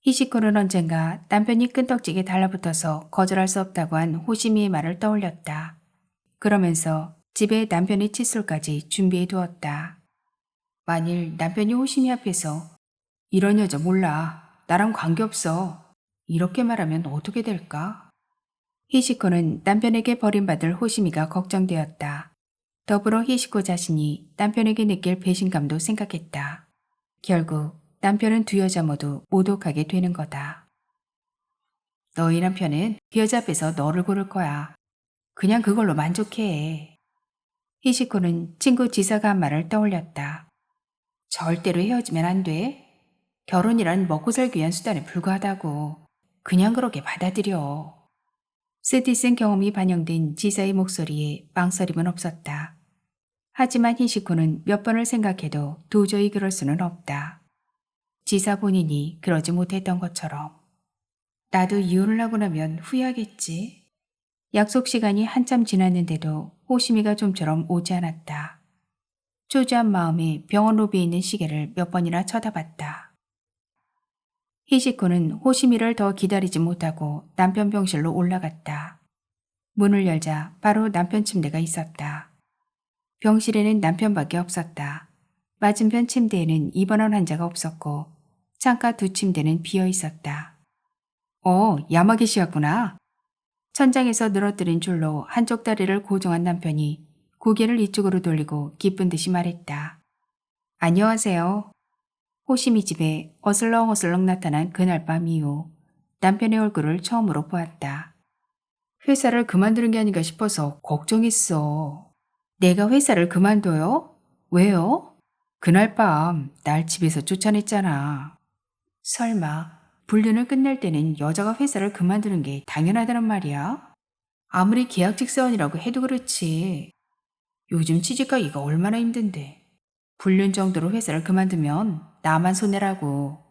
히시코는 언젠가 남편이 끈덕지게 달라붙어서 거절할 수 없다고 한 호시미의 말을 떠올렸다. 그러면서 집에 남편의 칫솔까지 준비해 두었다. 만일 남편이 호시미 앞에서 이런 여자 몰라. 나랑 관계없어. 이렇게 말하면 어떻게 될까? 히시코는 남편에게 버림받을 호시미가 걱정되었다. 더불어 히시코 자신이 남편에게 느낄 배신감도 생각했다. 결국 남편은 두 여자 모두 모독하게 되는 거다. 너희 남편은 그 여자 앞에서 너를 고를 거야. 그냥 그걸로 만족해. 히시코는 친구 지사가 한 말을 떠올렸다. 절대로 헤어지면 안 돼. 결혼이란 먹고 살기 위한 수단에 불과하다고. 그냥 그렇게 받아들여. 스티슨 경험이 반영된 지사의 목소리에 망설임은 없었다. 하지만 히시코는 몇 번을 생각해도 도저히 그럴 수는 없다. 지사 본인이 그러지 못했던 것처럼. 나도 이혼을 하고 나면 후회하겠지. 약속 시간이 한참 지났는데도 호시미가 좀처럼 오지 않았다. 초조한 마음에 병원 로비에 있는 시계를 몇 번이나 쳐다봤다. 히시코는 호시미를 더 기다리지 못하고 남편 병실로 올라갔다. 문을 열자 바로 남편 침대가 있었다. 병실에는 남편밖에 없었다. 맞은편 침대에는 입원한 환자가 없었고 창가 두 침대는 비어 있었다. 야마기 씨였구나. 천장에서 늘어뜨린 줄로 한쪽 다리를 고정한 남편이 고개를 이쪽으로 돌리고 기쁜 듯이 말했다. 안녕하세요. 호심이 집에 어슬렁어슬렁 나타난 그날 밤 이후 남편의 얼굴을 처음으로 보았다. 회사를 그만두는 게 아닌가 싶어서 걱정했어. 내가 회사를 그만둬요? 왜요? 그날 밤 날 집에서 쫓아냈잖아. 설마 불륜을 끝낼 때는 여자가 회사를 그만두는 게 당연하다는 말이야? 아무리 계약직 사원이라고 해도 그렇지. 요즘 취직하기가 얼마나 힘든데. 불륜 정도로 회사를 그만두면 나만 손해라고.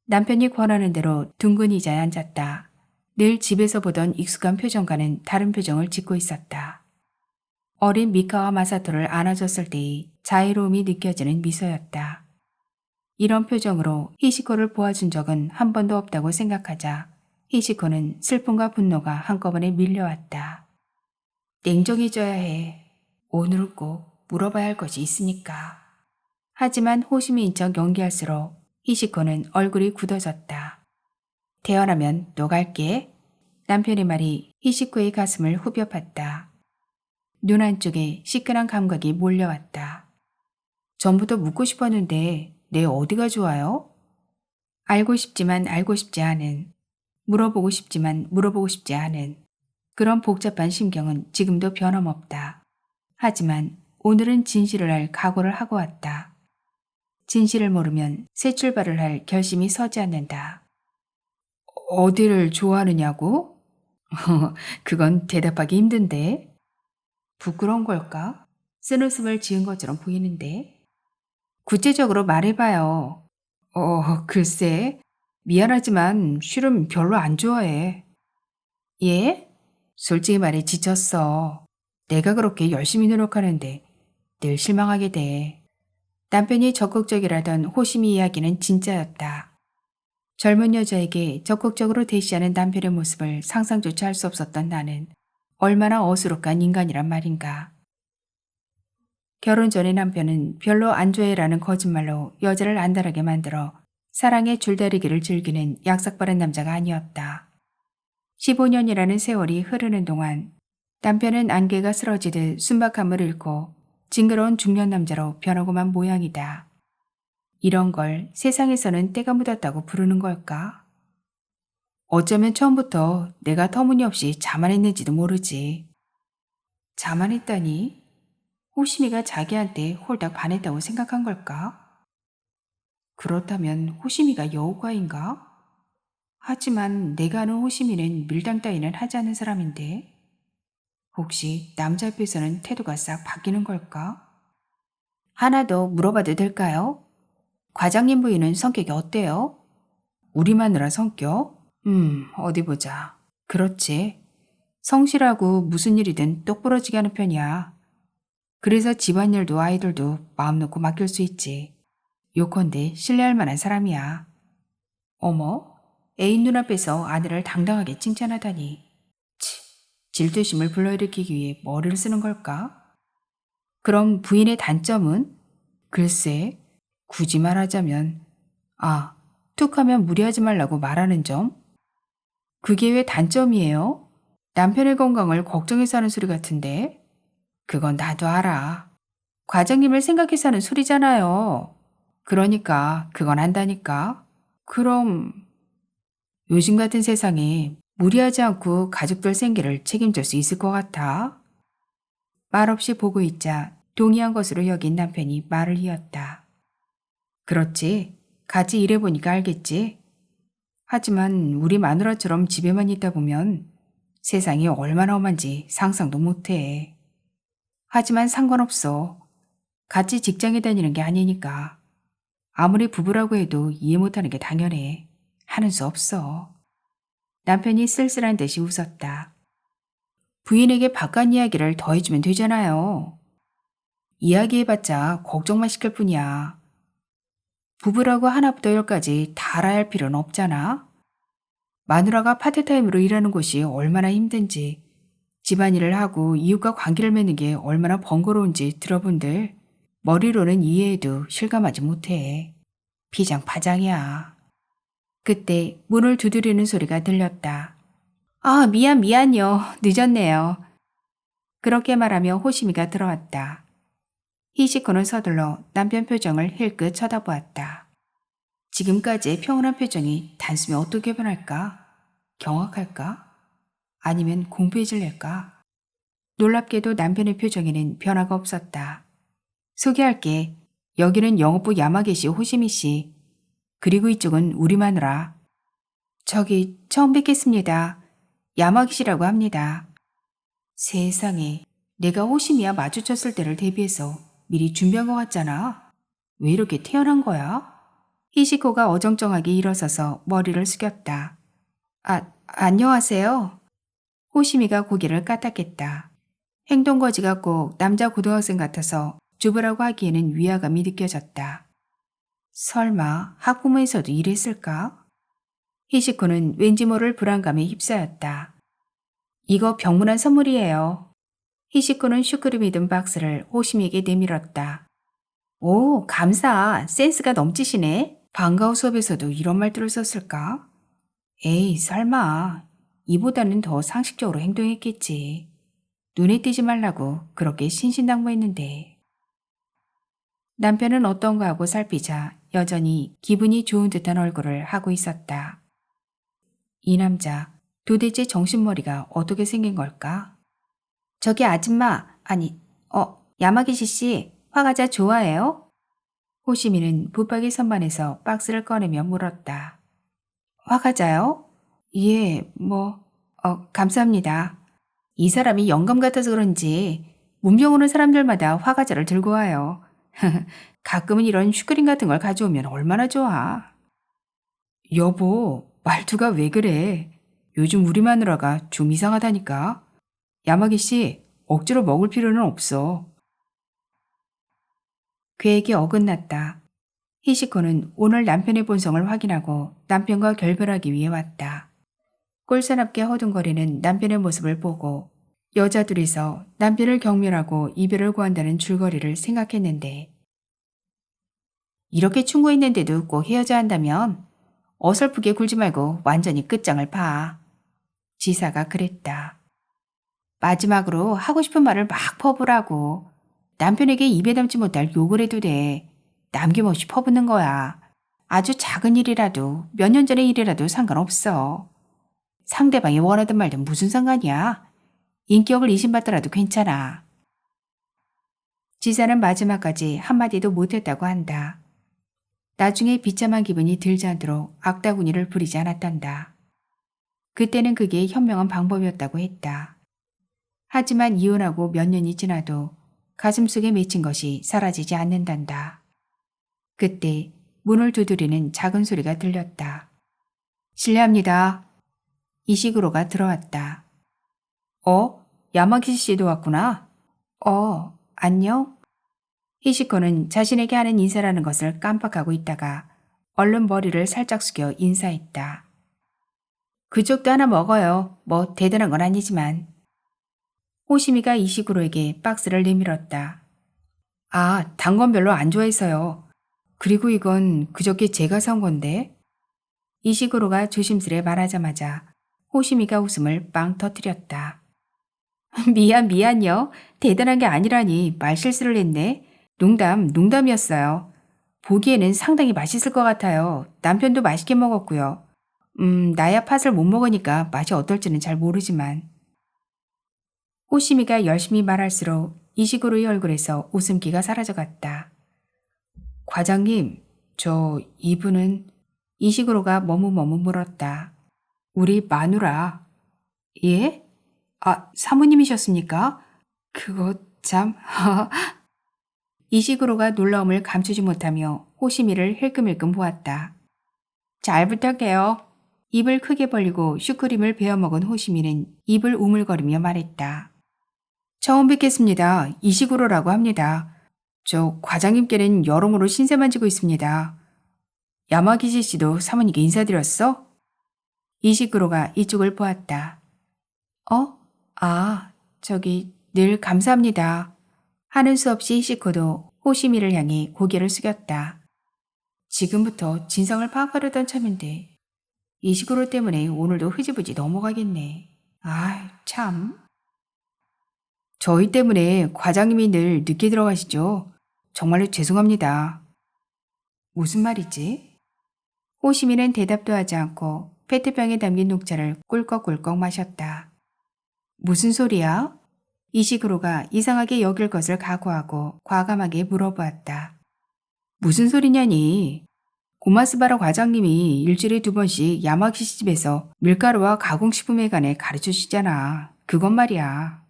남편이 권하는 대로 둥근 의자에 앉았다. 늘 집에서 보던 익숙한 표정과는 다른 표정을 짓고 있었다. 어린 미카와 마사토를 안아줬을 때의 자유로움이 느껴지는 미소였다. 이런 표정으로 히시코를 보아준 적은 한 번도 없다고 생각하자 히시코는 슬픔과 분노가 한꺼번에 밀려왔다. 냉정해져야 해. 오늘은 꼭 물어봐야 할 것이 있으니까. 하지만 호심이인 척 연기할수록 히시코는 얼굴이 굳어졌다. 태어나면 또 갈게. 남편의 말이 히시코의 가슴을 후벼 팠다. 눈 한쪽에 시큰한 감각이 몰려왔다. 전부터 묻고 싶었는데 내 어디가 좋아요? 알고 싶지만 알고 싶지 않은, 물어보고 싶지만 물어보고 싶지 않은 그런 복잡한 심경은 지금도 변함없다. 하지만 오늘은 진실을 할 각오를 하고 왔다. 진실을 모르면 새 출발을 할 결심이 서지 않는다. 어디를 좋아하느냐고? 그건 대답하기 힘든데. 부끄러운 걸까? 쓴웃음을 지은 것처럼 보이는데. 구체적으로 말해봐요. 글쎄. 미안하지만 실은 별로 안 좋아해. 예? 솔직히 말해 지쳤어. 내가 그렇게 열심히 노력하는데 늘 실망하게 돼. 남편이 적극적이라던 호심이 이야기는 진짜였다. 젊은 여자에게 적극적으로 대시하는 남편의 모습을 상상조차 할 수 없었던 나는 얼마나 어수룩한 인간이란 말인가. 결혼 전에 남편은 별로 안 좋아해라는 거짓말로 여자를 안달하게 만들어 사랑의 줄다리기를 즐기는 약삭빠른 남자가 아니었다. 15년이라는 세월이 흐르는 동안 남편은 안개가 쓰러지듯 순박함을 잃고 징그러운 중년 남자로 변하고만 모양이다. 이런 걸 세상에서는 때가 묻었다고 부르는 걸까? 어쩌면 처음부터 내가 터무니없이 자만했는지도 모르지. 자만했다니? 호심이가 자기한테 홀딱 반했다고 생각한 걸까? 그렇다면 호심이가 여우과인가? 하지만 내가 아는 호심이는 밀당 따위는 하지 않는 사람인데 혹시 남자 앞에서는 태도가 싹 바뀌는 걸까? 하나 더 물어봐도 될까요? 과장님 부인은 성격이 어때요? 우리 마누라 성격? 어디 보자. 그렇지. 성실하고 무슨 일이든 똑부러지게 하는 편이야. 그래서 집안일도 아이들도 마음 놓고 맡길 수 있지. 요컨대 신뢰할 만한 사람이야. 어머, 애인 눈앞에서 아내를 당당하게 칭찬하다니. 치, 질투심을 불러일으키기 위해 머리를 쓰는 걸까? 그럼 부인의 단점은? 글쎄, 굳이 말하자면, 툭 하면 무리하지 말라고 말하는 점? 그게 왜 단점이에요? 남편의 건강을 걱정해서 하는 소리 같은데? 그건 나도 알아. 과장님을 생각해서 하는 소리잖아요. 그러니까 그건 안다니까. 그럼 요즘 같은 세상에 무리하지 않고 가족들 생계를 책임질 수 있을 것 같아? 말없이 보고 있자 동의한 것으로 여긴 남편이 말을 이었다. 그렇지. 같이 일해보니까 알겠지. 하지만 우리 마누라처럼 집에만 있다 보면 세상이 얼마나 험한지 상상도 못해. 하지만 상관없어. 같이 직장에 다니는 게 아니니까. 아무리 부부라고 해도 이해 못하는 게 당연해. 하는 수 없어. 남편이 쓸쓸한 듯이 웃었다. 부인에게 바깥 이야기를 더해주면 되잖아요. 이야기해봤자 걱정만 시킬 뿐이야. 부부라고 하나부터 열까지 다 알아야 할 필요는 없잖아. 마누라가 파트타임으로 일하는 곳이 얼마나 힘든지, 집안일을 하고 이웃과 관계를 맺는 게 얼마나 번거로운지 들어본들 머리로는 이해해도 실감하지 못해. 피장파장이야. 그때 문을 두드리는 소리가 들렸다. 아, 미안요. 늦었네요. 그렇게 말하며 호시미가 들어왔다. 히시코는 서둘러 남편 표정을 힐끗 쳐다보았다. 지금까지의 평온한 표정이 단숨에 어떻게 변할까? 경악할까? 아니면 공부해질까? 놀랍게도 남편의 표정에는 변화가 없었다. 소개할게. 여기는 영업부 야마게시 호시미 씨. 그리고 이쪽은 우리 마누라. 저기 처음 뵙겠습니다. 야마기시라고 합니다. 세상에, 내가 호시미와 마주쳤을 때를 대비해서 미리 준비한 것 같잖아. 왜 이렇게 태어난 거야? 히시코가 어정쩡하게 일어서서 머리를 숙였다. 안녕하세요. 호시미가 고개를 까딱했다. 행동거지가 꼭 남자 고등학생 같아서 주부라고 하기에는 위화감이 느껴졌다. 설마 학부모에서도 이랬을까? 히시코는 왠지 모를 불안감에 휩싸였다. 이거 병문안 선물이에요. 히시코는 슈크림이 든 박스를 호시미에게 내밀었다. 오, 감사. 센스가 넘치시네. 방과후 수업에서도 이런 말들을 썼을까? 에이, 설마. 이보다는 더 상식적으로 행동했겠지. 눈에 띄지 말라고 그렇게 신신당부했는데. 남편은 어떤가 하고 살피자 여전히 기분이 좋은 듯한 얼굴을 하고 있었다. 이 남자 도대체 정신머리가 어떻게 생긴 걸까? 저기 아줌마, 야마기시 씨, 화과자 좋아해요? 호시미는 붙박이 선반에서 박스를 꺼내며 물었다. 화과자요? 예, 감사합니다. 이 사람이 영감 같아서 그런지 문병 오는 사람들마다 화과자를 들고 와요. 가끔은 이런 슈크림 같은 걸 가져오면 얼마나 좋아. 여보, 말투가 왜 그래? 요즘 우리 마누라가 좀 이상하다니까. 야마기 씨, 억지로 먹을 필요는 없어. 계획이 어긋났다. 히시코는 오늘 남편의 본성을 확인하고 남편과 결별하기 위해 왔다. 꼴사납게 허둥거리는 남편의 모습을 보고 여자 둘이서 남편을 경멸하고 이별을 구한다는 줄거리를 생각했는데 이렇게 충고했는데도 꼭 헤어져야 한다면 어설프게 굴지 말고 완전히 끝장을 봐. 지사가 그랬다. 마지막으로 하고 싶은 말을 막 퍼부라고. 남편에게 입에 담지 못할 욕을 해도 돼. 남김없이 퍼붓는 거야. 아주 작은 일이라도 몇 년 전의 일이라도 상관없어. 상대방이 원하든 말든 무슨 상관이야. 인격을 의심받더라도 괜찮아. 지사는 마지막까지 한마디도 못했다고 한다. 나중에 비참한 기분이 들지 않도록 악다구니를 부리지 않았단다. 그때는 그게 현명한 방법이었다고 했다. 하지만 이혼하고 몇 년이 지나도 가슴속에 맺힌 것이 사라지지 않는단다. 그때 문을 두드리는 작은 소리가 들렸다. 실례합니다. 이시구로가 들어왔다. 야마기시 씨도 왔구나. 안녕? 히시코는 자신에게 하는 인사라는 것을 깜빡하고 있다가 얼른 머리를 살짝 숙여 인사했다. 그쪽도 하나 먹어요. 뭐 대단한 건 아니지만. 호시미가 이시구로에게 박스를 내밀었다. 단 건 별로 안 좋아해서요. 그리고 이건 그저께 제가 산 건데. 이시구로가 조심스레 말하자마자 호시미가 웃음을 빵 터뜨렸다. 미안요. 대단한 게 아니라니 말실수를 했네. 농담이었어요. 보기에는 상당히 맛있을 것 같아요. 남편도 맛있게 먹었고요. 나야 팥을 못 먹으니까 맛이 어떨지는 잘 모르지만. 호시미가 열심히 말할수록 이시구로의 얼굴에서 웃음기가 사라져갔다. 과장님, 이분은 이시구로가 머뭇머뭇 물었다. 우리 마누라. 예? 사모님이셨습니까? 그거 참... 이시구로가 놀라움을 감추지 못하며 호시미를 힐끔힐끔 보았다. 잘 부탁해요. 입을 크게 벌리고 슈크림을 베어먹은 호시미는 입을 우물거리며 말했다. 처음 뵙겠습니다. 이시구로라고 합니다. 저 과장님께는 여러모로 신세만 지고 있습니다. 야마기시 씨도 사모님께 인사드렸어? 이시구로가 이쪽을 보았다. 늘 감사합니다. 하는 수 없이 히시코도 호시미를 향해 고개를 숙였다. 지금부터 진상을 파악하려던 참인데 이시구로 때문에 오늘도 흐지부지 넘어가겠네. 아, 참. 저희 때문에 과장님이 늘 늦게 들어가시죠? 정말로 죄송합니다. 무슨 말이지? 호시민은 대답도 하지 않고 페트병에 담긴 녹차를 꿀꺽꿀꺽 마셨다. 무슨 소리야? 이시그로가 이상하게 여길 것을 각오하고 과감하게 물어보았다. 무슨 소리냐니? 고마스바라 과장님이 일주일에 2번씩 야마기시 집에서 밀가루와 가공식품에 관해 가르쳐 주시잖아. 그건 말이야.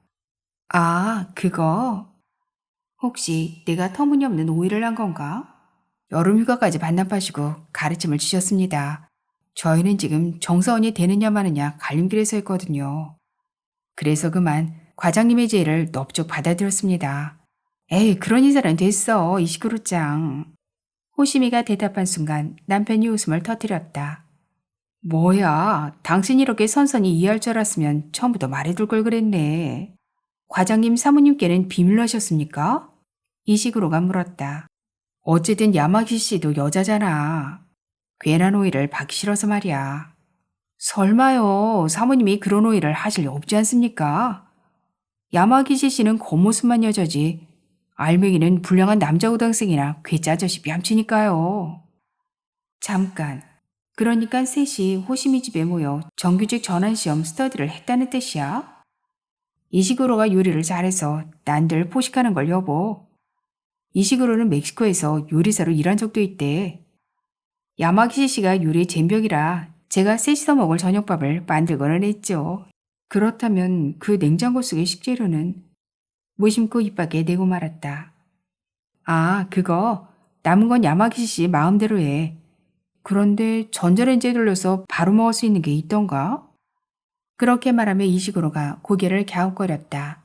아, 그거? 혹시 내가 터무니없는 오해를 한 건가? 여름휴가까지 반납하시고 가르침을 주셨습니다. 저희는 지금 정사원이 되느냐 마느냐 갈림길에 서 있거든요. 그래서 그만 과장님의 제의를 넙죽 받아들였습니다. 에이, 그런 인사는 됐어, 이시그루짱. 호시미가 대답한 순간 남편이 웃음을 터뜨렸다. 뭐야, 당신이 이렇게 선선히 이해할 줄 알았으면 처음부터 말해둘 걸 그랬네. 과장님 사모님께는 비밀로 하셨습니까? 이시그루가 물었다. 어쨌든 야마기 씨도 여자잖아. 괜한 오해를 받기 싫어서 말이야. 설마요, 사모님이 그런 오해를 하실 리 없지 않습니까? 야마기시 씨는 겉모습만 여자지 알맹이는 불량한 남자 고등학생이나 괴짜 아저씨 뺨치니까요. 잠깐, 그러니까 셋이 호시미 집에 모여 정규직 전환시험 스터디를 했다는 뜻이야? 이시그로가 요리를 잘해서 난들 포식하는 걸 여보. 이시그로는 멕시코에서 요리사로 일한 적도 있대. 야마기시 씨가 요리의 젬병이라 제가 셋이서 먹을 저녁밥을 만들고는 했죠. 그렇다면 그 냉장고 속의 식재료는 무심코 입 밖에 내고 말았다. 아, 그거 남은 건 야마기시 씨 마음대로 해. 그런데 전자레인지에 돌려서 바로 먹을 수 있는 게 있던가? 그렇게 말하며 이시그로가 고개를 갸웃거렸다.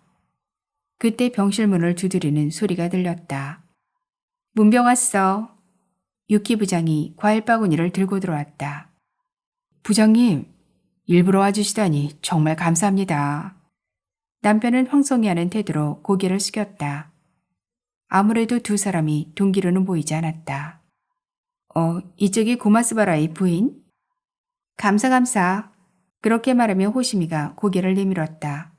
그때 병실 문을 두드리는 소리가 들렸다. 문병 왔어. 유키 부장이 과일 바구니를 들고 들어왔다. 부장님, 일부러 와주시다니 정말 감사합니다. 남편은 황송해하는 태도로 고개를 숙였다. 아무래도 두 사람이 동기로는 보이지 않았다. 이쪽이 고마스바라의 부인? 감사. 그렇게 말하며 호시미가 고개를 내밀었다.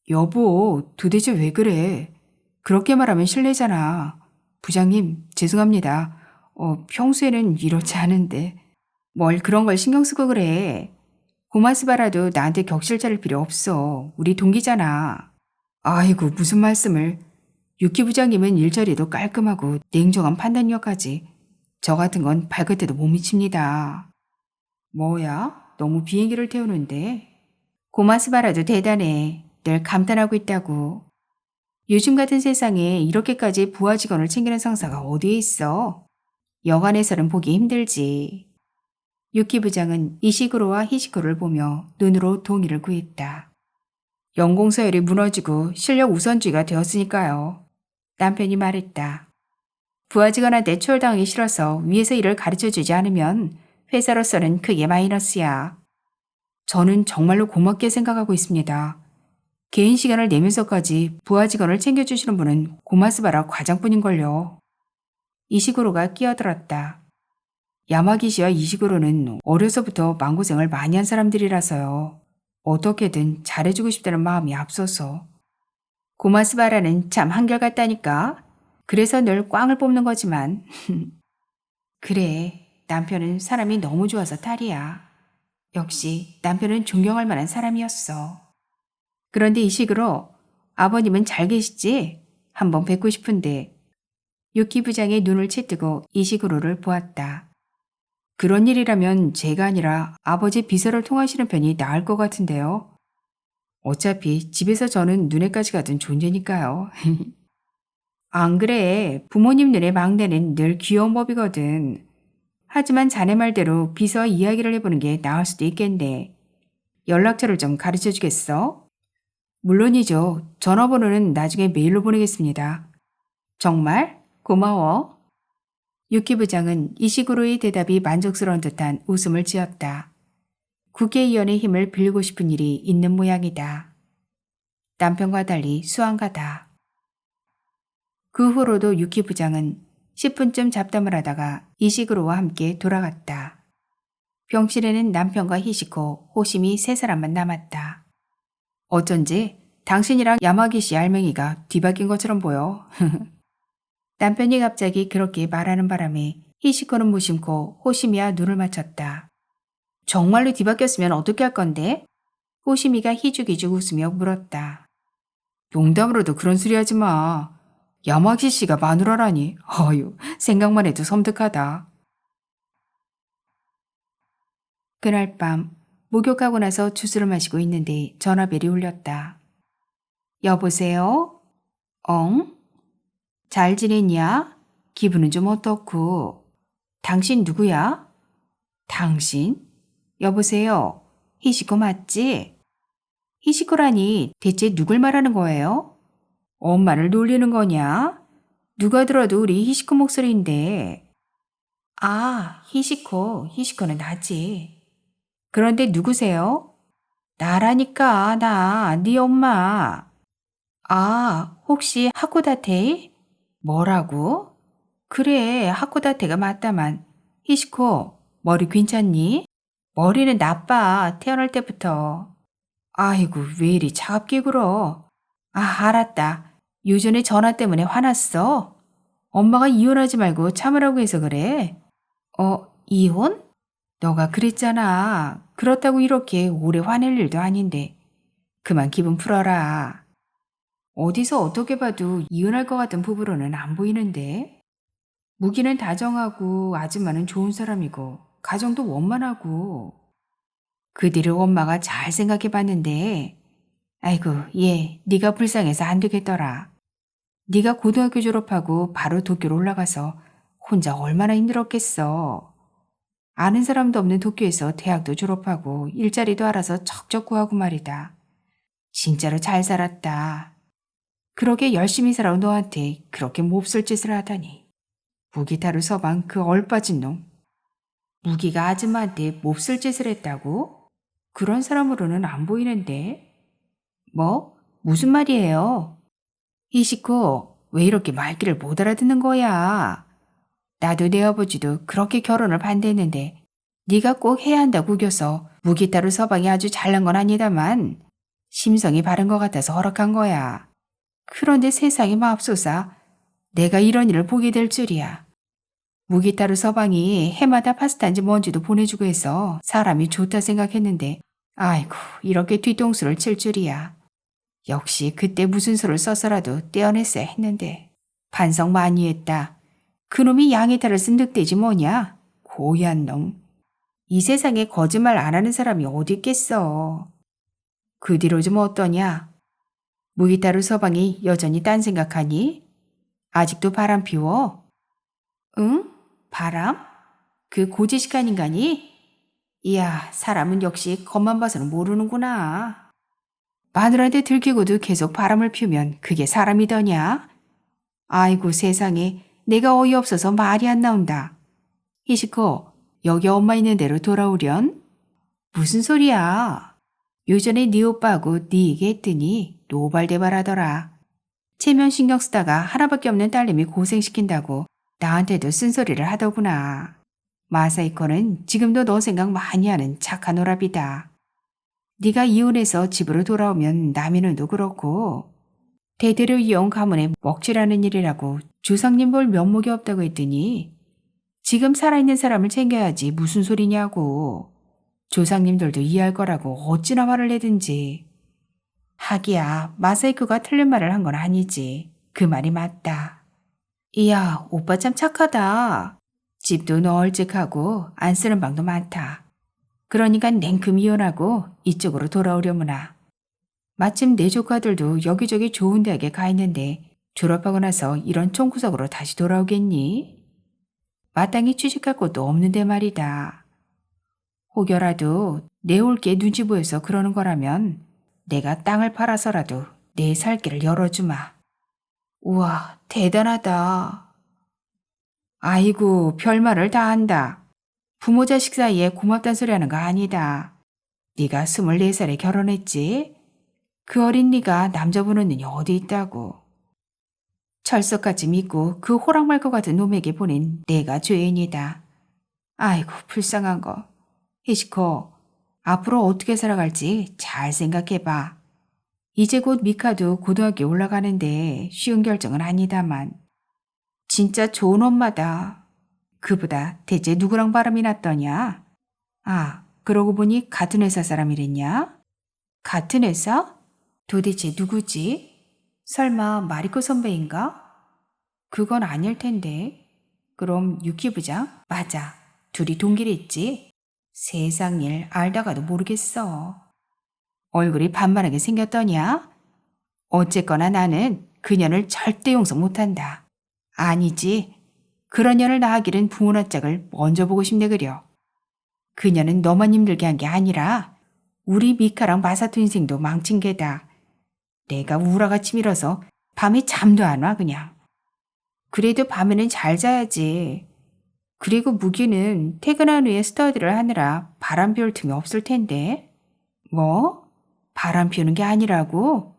여보, 도대체 왜 그래? 그렇게 말하면 실례잖아. 부장님, 죄송합니다. 평소에는 이렇지 않은데. 뭘 그런 걸 신경 쓰고 그래. 고마스바라도 나한테 격실 차릴 필요 없어. 우리 동기잖아. 아이고, 무슨 말씀을. 유키 부장님은 일처리도 깔끔하고 냉정한 판단력까지. 저 같은 건 발끝에도 못 미칩니다. 뭐야? 너무 비행기를 태우는데. 고마스바라도 대단해. 늘 감탄하고 있다고. 요즘 같은 세상에 이렇게까지 부하 직원을 챙기는 상사가 어디에 있어? 여간에서는 보기 힘들지. 유키 부장은 이시그로와 히시코를 보며 눈으로 동의를 구했다. 연공 서열이 무너지고 실력 우선주의가 되었으니까요. 남편이 말했다. 부하 직원한테 초월당하기 싫어서 위에서 일을 가르쳐주지 않으면 회사로서는 크게 마이너스야. 저는 정말로 고맙게 생각하고 있습니다. 개인 시간을 내면서까지 부하 직원을 챙겨주시는 분은 고마스바라 과장뿐인걸요. 이시그로가 끼어들었다. 야마기시와 이시그로는 어려서부터 마음고생을 많이 한 사람들이라서요. 어떻게든 잘해주고 싶다는 마음이 앞서서. 고마스바라는 참 한결같다니까. 그래서 늘 꽝을 뽑는 거지만. 그래, 남편은 사람이 너무 좋아서 탈이야. 역시 남편은 존경할 만한 사람이었어. 그런데 이시그로, 아버님은 잘 계시지? 한번 뵙고 싶은데. 유키 부장의 눈을 채뜨고 이시그로를 보았다. 그런 일이라면 제가 아니라 아버지 비서를 통하시는 편이 나을 것 같은데요. 어차피 집에서 저는 눈에까지 가던 존재니까요. 안 그래. 부모님 눈에 막내는 늘 귀여운 법이거든. 하지만 자네 말대로 비서와 이야기를 해보는 게 나을 수도 있겠네. 연락처를 좀 가르쳐 주겠어? 물론이죠. 전화번호는 나중에 메일로 보내겠습니다. 정말? 고마워. 유키 부장은 이시그로의 대답이 만족스러운 듯한 웃음을 지었다. 국회의원의 힘을 빌리고 싶은 일이 있는 모양이다. 남편과 달리 수완가다. 그 후로도 유키 부장은 10분쯤 잡담을 하다가 이시그로와 함께 돌아갔다. 병실에는 남편과 히시코, 호심이 세 사람만 남았다. 어쩐지 당신이랑 야마기시 알맹이가 뒤바뀐 것처럼 보여. 남편이 갑자기 그렇게 말하는 바람에 히시코는 무심코 호시미와 눈을 맞췄다. 정말로 뒤바뀌었으면 어떻게 할 건데? 호시미가 희죽희죽 웃으며 물었다. 농담으로도 그런 소리 하지 마. 야마기 씨가 마누라라니. 어휴, 생각만 해도 섬뜩하다. 그날 밤 목욕하고 나서 주스를 마시고 있는데 전화벨이 울렸다. 여보세요? 엉? 잘 지냈냐? 기분은 좀 어떻고? 당신 누구야? 당신? 여보세요? 히시코 맞지? 히시코라니 대체 누굴 말하는 거예요? 엄마를 놀리는 거냐? 누가 들어도 우리 히시코 목소리인데. 아, 히시코는 나지. 그런데 누구세요? 나라니까, 네 엄마. 아, 혹시 하코다테? 뭐라고? 그래, 하코다테가 맞다만. 히시코, 머리 괜찮니? 머리는 나빠, 태어날 때부터. 아이고, 왜 이리 차갑게 굴어. 아, 알았다. 요전에 전화 때문에 화났어? 엄마가 이혼하지 말고 참으라고 해서 그래. 이혼? 너가 그랬잖아. 그렇다고 이렇게 오래 화낼 일도 아닌데. 그만 기분 풀어라. 어디서 어떻게 봐도 이혼할 것 같은 부부로는 안 보이는데. 무기는 다정하고 아줌마는 좋은 사람이고 가정도 원만하고. 그 뒤를 엄마가 잘 생각해 봤는데 아이고 얘 네가 불쌍해서 안 되겠더라. 네가 고등학교 졸업하고 바로 도쿄로 올라가서 혼자 얼마나 힘들었겠어. 아는 사람도 없는 도쿄에서 대학도 졸업하고 일자리도 알아서 척척 구하고 말이다. 진짜로 잘 살았다. 그러게 열심히 살아온 너한테 그렇게 몹쓸 짓을 하다니. 무기타루 서방 그 얼빠진 놈. 무기가 아줌마한테 몹쓸 짓을 했다고? 그런 사람으로는 안 보이는데. 뭐? 무슨 말이에요? 히시코, 왜 이렇게 말귀를 못 알아듣는 거야? 나도 내 아버지도 그렇게 결혼을 반대했는데 네가 꼭 해야 한다고 우겨서 무기타루 서방이 아주 잘난 건 아니다만 심성이 바른 것 같아서 허락한 거야. 그런데 세상에 맙소사 내가 이런 일을 보게 될 줄이야. 무기타루 서방이 해마다 파스타인지 뭔지도 보내주고 해서 사람이 좋다 생각했는데 아이고 이렇게 뒤통수를 칠 줄이야. 역시 그때 무슨 수를 써서라도 떼어냈어야 했는데 반성 많이 했다. 그놈이 양의 탈을 쓴 늑대지 뭐냐? 고얀 놈. 이 세상에 거짓말 안 하는 사람이 어디 있겠어. 그 뒤로 좀 어떠냐? 무기타루 서방이 여전히 딴 생각하니? 아직도 바람 피워? 응? 바람? 그 고지식한 인간이? 이야, 사람은 역시 겉만 봐서는 모르는구나. 마누라한테 들키고도 계속 바람을 피우면 그게 사람이더냐? 아이고 세상에 내가 어이없어서 말이 안 나온다. 히시코, 여기 엄마 있는 대로 돌아오련? 무슨 소리야? 요전에 네 오빠하고 네 얘기했더니 노발대발하더라. 체면 신경 쓰다가 하나밖에 없는 딸내미 고생시킨다고 나한테도 쓴소리를 하더구나. 마사이코는 지금도 너 생각 많이 하는 착한 오랍이다. 네가 이혼해서 집으로 돌아오면 남인은도 그렇고 대대로 이어온 가문에 먹칠하는 일이라고 조상님 볼 면목이 없다고 했더니 지금 살아있는 사람을 챙겨야지 무슨 소리냐고. 조상님들도 이해할 거라고 어찌나 화를 내든지. 하기야 마사이코가 틀린 말을 한 건 아니지. 그 말이 맞다. 이야 오빠 참 착하다. 집도 널찍하고 안 쓰는 방도 많다. 그러니까 냉큼 이혼하고 이쪽으로 돌아오려무나. 마침 내 조카들도 여기저기 좋은 대학에 가 있는데 졸업하고 나서 이런 총구석으로 다시 돌아오겠니? 마땅히 취직할 곳도 없는데 말이다. 혹여라도 내 올게 눈치 보여서 그러는 거라면 내가 땅을 팔아서라도 내 살 길을 열어주마. 우와 대단하다. 아이고 별말을 다 한다. 부모 자식 사이에 고맙단 소리 하는 거 아니다. 네가 24살에 결혼했지? 그 어린 네가 남자 보는 눈이 어디 있다고. 철석같이 믿고 그 호랑말 것 같은 놈에게 보낸 내가 죄인이다. 아이고 불쌍한 거. 히시코, 앞으로 어떻게 살아갈지 잘 생각해봐. 이제 곧 미카도 고등학교에 올라가는데 쉬운 결정은 아니다만 진짜 좋은 엄마다. 그보다 대체 누구랑 바람이 났더냐? 아, 그러고 보니 같은 회사 사람이랬냐? 같은 회사? 도대체 누구지? 설마 마리코 선배인가? 그건 아닐 텐데. 그럼 유키 부장? 맞아. 둘이 동기랬지? 세상 일 알다가도 모르겠어. 얼굴이 반반하게 생겼더냐? 어쨌거나 나는 그년을 절대 용서 못한다. 아니지. 그런 년을 낳아기른 부모나 짝을 먼저 보고 싶네 그려. 그녀는 너만 힘들게 한 게 아니라 우리 미카랑 마사토 인생도 망친 게다. 내가 우울하같이 밀어서 밤에 잠도 안 와 그냥. 그래도 밤에는 잘 자야지. 그리고 무기는 퇴근한 후에 스터디를 하느라 바람 피울 틈이 없을 텐데. 뭐? 바람 피우는 게 아니라고?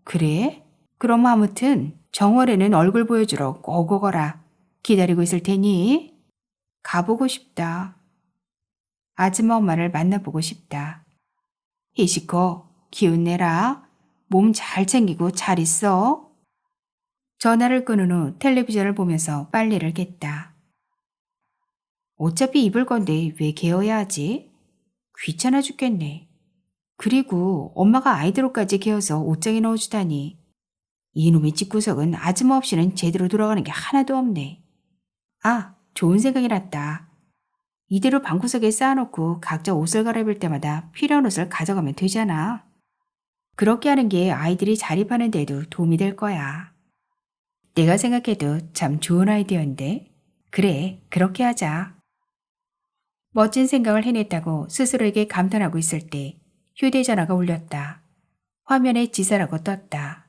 그래? 그럼 아무튼 정월에는 얼굴 보여주러 꼭 오거라. 기다리고 있을 테니. 가보고 싶다. 아줌마 엄마를 만나보고 싶다. 히시코, 기운 내라. 몸 잘 챙기고 잘 있어. 전화를 끊은 후 텔레비전을 보면서 빨래를 겠다. 어차피 입을 건데 왜 개어야 하지? 귀찮아 죽겠네. 그리고 엄마가 아이들 옷까지 개어서 옷장에 넣어주다니. 이놈의 집구석은 아줌마 없이는 제대로 돌아가는 게 하나도 없네. 아, 좋은 생각이 났다. 이대로 방구석에 쌓아놓고 각자 옷을 갈아입을 때마다 필요한 옷을 가져가면 되잖아. 그렇게 하는 게 아이들이 자립하는 데도 도움이 될 거야. 내가 생각해도 참 좋은 아이디어인데. 그래, 그렇게 하자. 멋진 생각을 해냈다고 스스로에게 감탄하고 있을 때 휴대전화가 울렸다. 화면에 지사라고 떴다.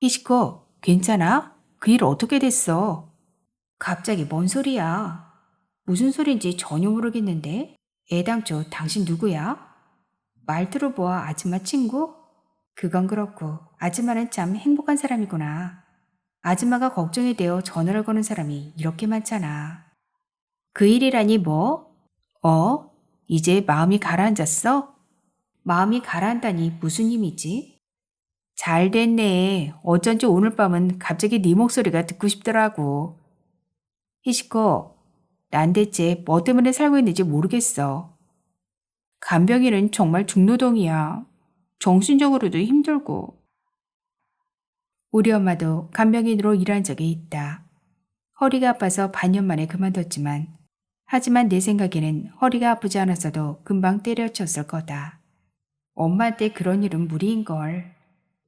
히시코, 괜찮아? 그 일 어떻게 됐어? 갑자기 뭔 소리야? 무슨 소린지 전혀 모르겠는데? 애당초 당신 누구야? 말투로 보아 아줌마 친구? 그건 그렇고 아줌마는 참 행복한 사람이구나. 아줌마가 걱정이 되어 전화를 거는 사람이 이렇게 많잖아. 그 일이라니 뭐? 이제 마음이 가라앉았어? 마음이 가라앉다니 무슨 힘이지? 잘 됐네. 어쩐지 오늘 밤은 갑자기 네 목소리가 듣고 싶더라고. 히시코, 난 대체 뭐 때문에 살고 있는지 모르겠어. 간병인은 정말 중노동이야. 정신적으로도 힘들고. 우리 엄마도 간병인으로 일한 적이 있다. 허리가 아파서 반년 만에 그만뒀지만 하지만 내 생각에는 허리가 아프지 않았어도 금방 때려쳤을 거다. 엄마한테 그런 일은 무리인걸.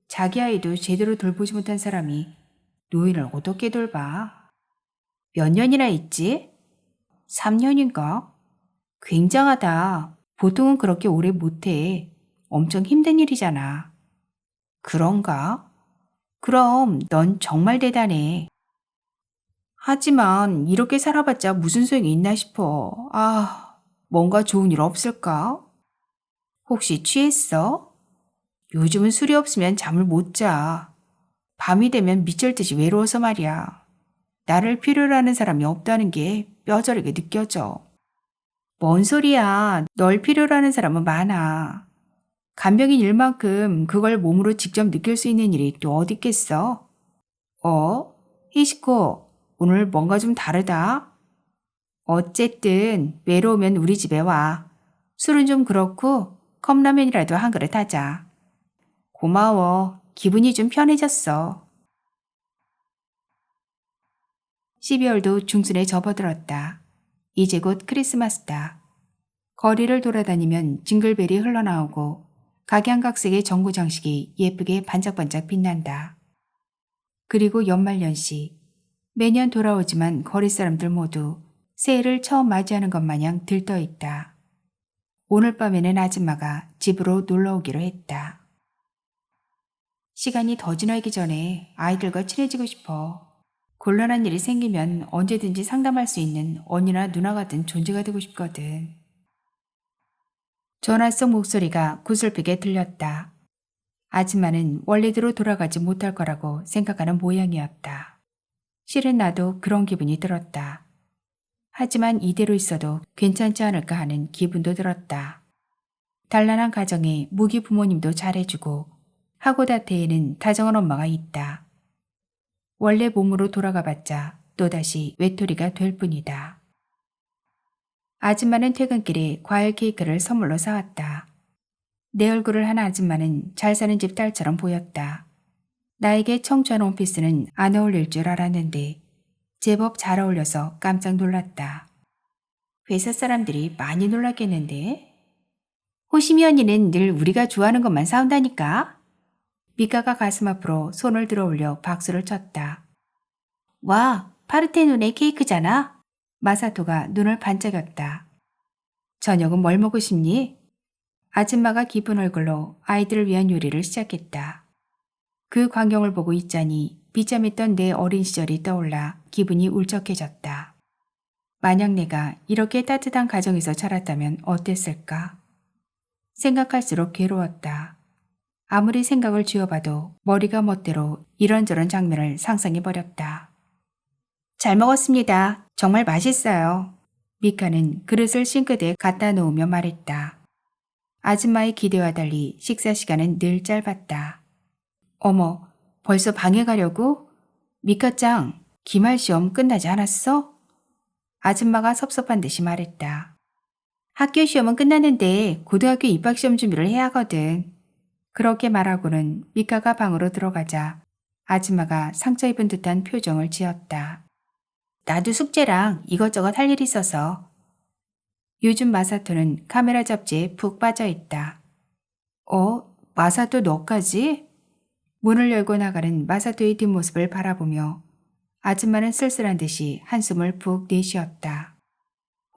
자기 아이도 제대로 돌보지 못한 사람이 노인을 어떻게 돌봐? 몇 년이나 있지? 3년인가? 굉장하다. 보통은 그렇게 오래 못해. 엄청 힘든 일이잖아. 그런가? 그럼 넌 정말 대단해. 하지만 이렇게 살아봤자 무슨 소용이 있나 싶어. 뭔가 좋은 일 없을까? 혹시 취했어? 요즘은 술이 없으면 잠을 못 자. 밤이 되면 미칠 듯이 외로워서 말이야. 나를 필요로 하는 사람이 없다는 게 뼈저리게 느껴져. 뭔 소리야. 널 필요로 하는 사람은 많아. 간병인 일만큼 그걸 몸으로 직접 느낄 수 있는 일이 또 어디 있겠어? 히시코, 오늘 뭔가 좀 다르다. 어쨌든 외로우면 우리 집에 와. 술은 좀 그렇고 컵라면이라도 한 그릇 하자. 고마워. 기분이 좀 편해졌어. 12월도 중순에 접어들었다. 이제 곧 크리스마스다. 거리를 돌아다니면 징글벨이 흘러나오고 각양각색의 전구 장식이 예쁘게 반짝반짝 빛난다. 그리고 연말연시. 매년 돌아오지만 거리 사람들 모두 새해를 처음 맞이하는 것 마냥 들떠 있다. 오늘 밤에는 아줌마가 집으로 놀러 오기로 했다. 시간이 더 지나기 전에 아이들과 친해지고 싶어. 곤란한 일이 생기면 언제든지 상담할 수 있는 언니나 누나 같은 존재가 되고 싶거든. 전화 속 목소리가 구슬프게 들렸다. 아줌마는 원래대로 돌아가지 못할 거라고 생각하는 모양이었다. 실은 나도 그런 기분이 들었다. 하지만 이대로 있어도 괜찮지 않을까 하는 기분도 들었다. 단란한 가정에 무기 부모님도 잘해주고 하고다테에는 다정한 엄마가 있다. 원래 몸으로 돌아가봤자 또다시 외톨이가 될 뿐이다. 아줌마는 퇴근길에 과일 케이크를 선물로 사왔다. 내 얼굴을 한 아줌마는 잘 사는 집 딸처럼 보였다. 나에게 청초한 원피스는 안 어울릴 줄 알았는데 제법 잘 어울려서 깜짝 놀랐다. 회사 사람들이 많이 놀랐겠는데? 호시미 언니는 늘 우리가 좋아하는 것만 사온다니까? 미카가 가슴 앞으로 손을 들어 올려 박수를 쳤다. 와, 파르테논의 케이크잖아? 마사토가 눈을 반짝였다. 저녁은 뭘 먹고 싶니? 아줌마가 기쁜 얼굴로 아이들을 위한 요리를 시작했다. 그 광경을 보고 있자니 비참했던 내 어린 시절이 떠올라 기분이 울적해졌다. 만약 내가 이렇게 따뜻한 가정에서 자랐다면 어땠을까? 생각할수록 괴로웠다. 아무리 생각을 쥐어봐도 머리가 멋대로 이런저런 장면을 상상해버렸다. 잘 먹었습니다. 정말 맛있어요. 미카는 그릇을 싱크대에 갖다 놓으며 말했다. 아줌마의 기대와 달리 식사 시간은 늘 짧았다. 어머, 벌써 방에 가려고? 미카짱, 기말 시험 끝나지 않았어? 아줌마가 섭섭한 듯이 말했다. 학교 시험은 끝났는데 고등학교 입학시험 준비를 해야 하거든. 그렇게 말하고는 미카가 방으로 들어가자 아줌마가 상처 입은 듯한 표정을 지었다. 나도 숙제랑 이것저것 할 일이 있어서. 요즘 마사토는 카메라 잡지에 푹 빠져 있다. 마사토 너까지? 문을 열고 나가는 마사토의 뒷모습을 바라보며 아줌마는 쓸쓸한 듯이 한숨을 푹 내쉬었다.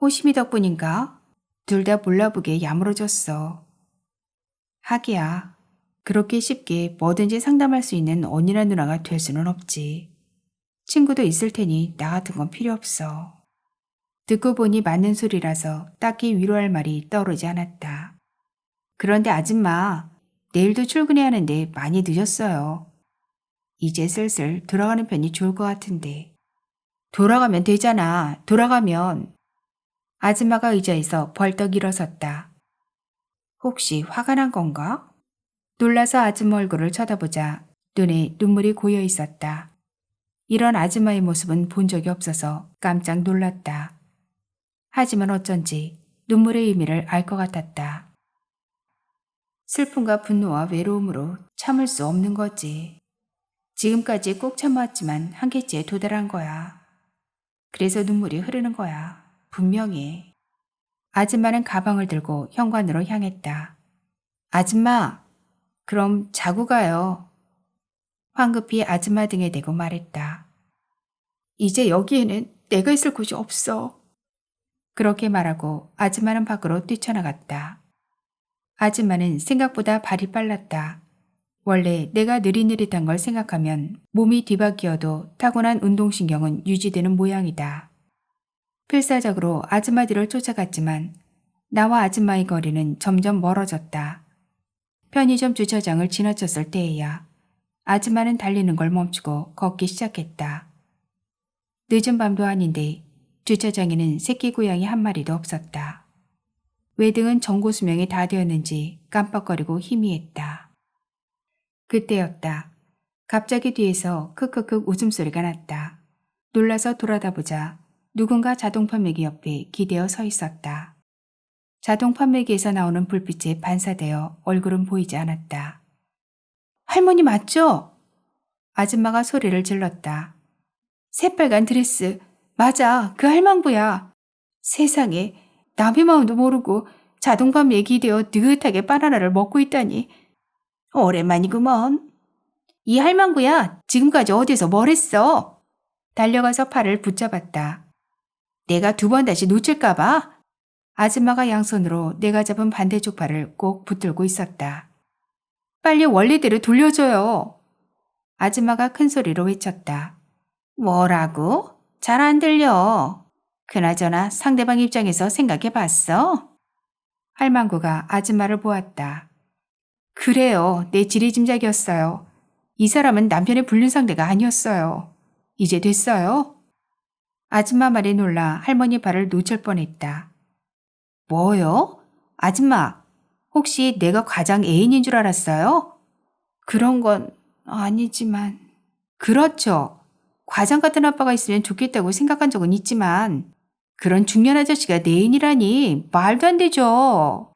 호시미 덕분인가? 둘 다 몰라보게 야무러졌어. 하기야, 그렇게 쉽게 뭐든지 상담할 수 있는 언니나 누나가 될 수는 없지. 친구도 있을 테니 나 같은 건 필요 없어. 듣고 보니 맞는 소리라서 딱히 위로할 말이 떠오르지 않았다. 그런데 아줌마, 내일도 출근해야 하는데 많이 늦었어요. 이제 슬슬 돌아가는 편이 좋을 것 같은데. 돌아가면 되잖아. 돌아가면. 아줌마가 의자에서 벌떡 일어섰다. 혹시 화가 난 건가? 놀라서 아줌마 얼굴을 쳐다보자 눈에 눈물이 고여 있었다. 이런 아줌마의 모습은 본 적이 없어서 깜짝 놀랐다. 하지만 어쩐지 눈물의 의미를 알 것 같았다. 슬픔과 분노와 외로움으로 참을 수 없는 거지. 지금까지 꼭 참아왔지만 한계치에 도달한 거야. 그래서 눈물이 흐르는 거야. 분명히. 아줌마는 가방을 들고 현관으로 향했다. 아줌마, 그럼 자고 가요. 황급히 아줌마 등에 대고 말했다. 이제 여기에는 내가 있을 곳이 없어. 그렇게 말하고 아줌마는 밖으로 뛰쳐나갔다. 아줌마는 생각보다 발이 빨랐다. 원래 내가 느릿느릿한 걸 생각하면 몸이 뒤바뀌어도 타고난 운동신경은 유지되는 모양이다. 필사적으로 아줌마 뒤를 쫓아갔지만 나와 아줌마의 거리는 점점 멀어졌다. 편의점 주차장을 지나쳤을 때에야 아줌마는 달리는 걸 멈추고 걷기 시작했다. 늦은 밤도 아닌데 주차장에는 새끼 고양이 한 마리도 없었다. 외등은 전고수명이 다 되었는지 깜빡거리고 희미했다. 그때였다. 갑자기 뒤에서 크크크 웃음소리가 났다. 놀라서 돌아다보자 누군가 자동 판매기 옆에 기대어 서 있었다. 자동 판매기에서 나오는 불빛에 반사되어 얼굴은 보이지 않았다. 할머니 맞죠? 아줌마가 소리를 질렀다. 새빨간 드레스. 맞아, 그 할망구야. 세상에, 남의 마음도 모르고 자동 판매에 기대어 느긋하게 바나나를 먹고 있다니. 오랜만이구먼. 이 할망구야, 지금까지 어디서 뭘 했어? 달려가서 팔을 붙잡았다. 내가 두 번 다시 놓칠까봐? 아줌마가 양손으로 내가 잡은 반대쪽 팔을 꼭 붙들고 있었다. 빨리 원래대로 돌려줘요. 아줌마가 큰 소리로 외쳤다. 뭐라고? 잘 안 들려. 그나저나 상대방 입장에서 생각해봤어? 할망구가 아줌마를 보았다. 그래요. 내 지리짐작이었어요. 이 사람은 남편의 불륜 상대가 아니었어요. 이제 됐어요? 아줌마 말에 놀라 할머니 발을 놓칠 뻔했다. 뭐요? 아줌마, 혹시 내가 과장 애인인 줄 알았어요? 그런 건 아니지만. 그렇죠. 과장 같은 아빠가 있으면 좋겠다고 생각한 적은 있지만 그런 중년 아저씨가 내 애인이라니 말도 안 되죠.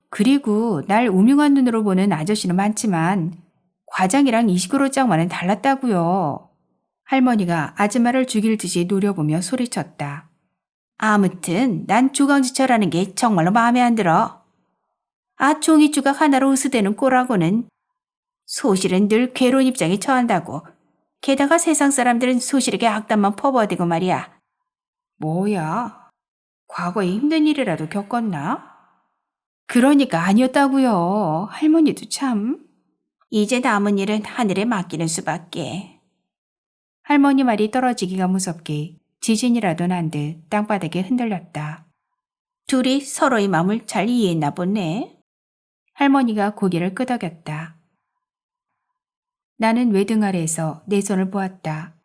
그리고 날 우명한 눈으로 보는 아저씨는 많지만 과장이랑 29로 짝만은 달랐다고요. 할머니가 아줌마를 죽일 듯이 노려보며 소리쳤다. 아무튼 난 조강지철하는 게 정말로 마음에 안 들어. 아, 종이 조각 하나로 으스대는 꼴하고는 소실은 늘 괴로운 입장에 처한다고. 게다가 세상 사람들은 소실에게 악담만 퍼부어대고 말이야. 뭐야? 과거에 힘든 일이라도 겪었나? 그러니까 아니었다고요. 할머니도 참. 이제 남은 일은 하늘에 맡기는 수밖에. 할머니 말이 떨어지기가 무섭게 지진이라도 난 듯 땅바닥에 흔들렸다. 둘이 서로의 마음을 잘 이해했나 보네. 할머니가 고개를 끄덕였다. 나는 외등 아래에서 내 손을 보았다.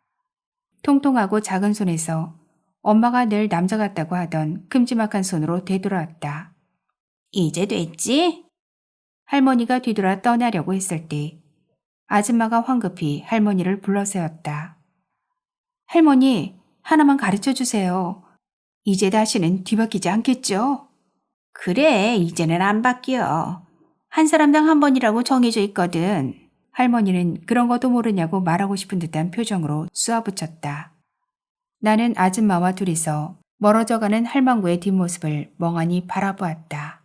통통하고 작은 손에서 엄마가 늘 남자 같다고 하던 큼지막한 손으로 되돌아왔다. 이제 됐지? 할머니가 뒤돌아 떠나려고 했을 때 아줌마가 황급히 할머니를 불러세웠다. 할머니, 하나만 가르쳐 주세요. 이제 다시는 뒤바뀌지 않겠죠? 그래, 이제는 안 바뀌어. 한 사람당 한 번이라고 정해져 있거든. 할머니는 그런 것도 모르냐고 말하고 싶은 듯한 표정으로 쏘아붙였다. 나는 아줌마와 둘이서 멀어져가는 할망구의 뒷모습을 멍하니 바라보았다.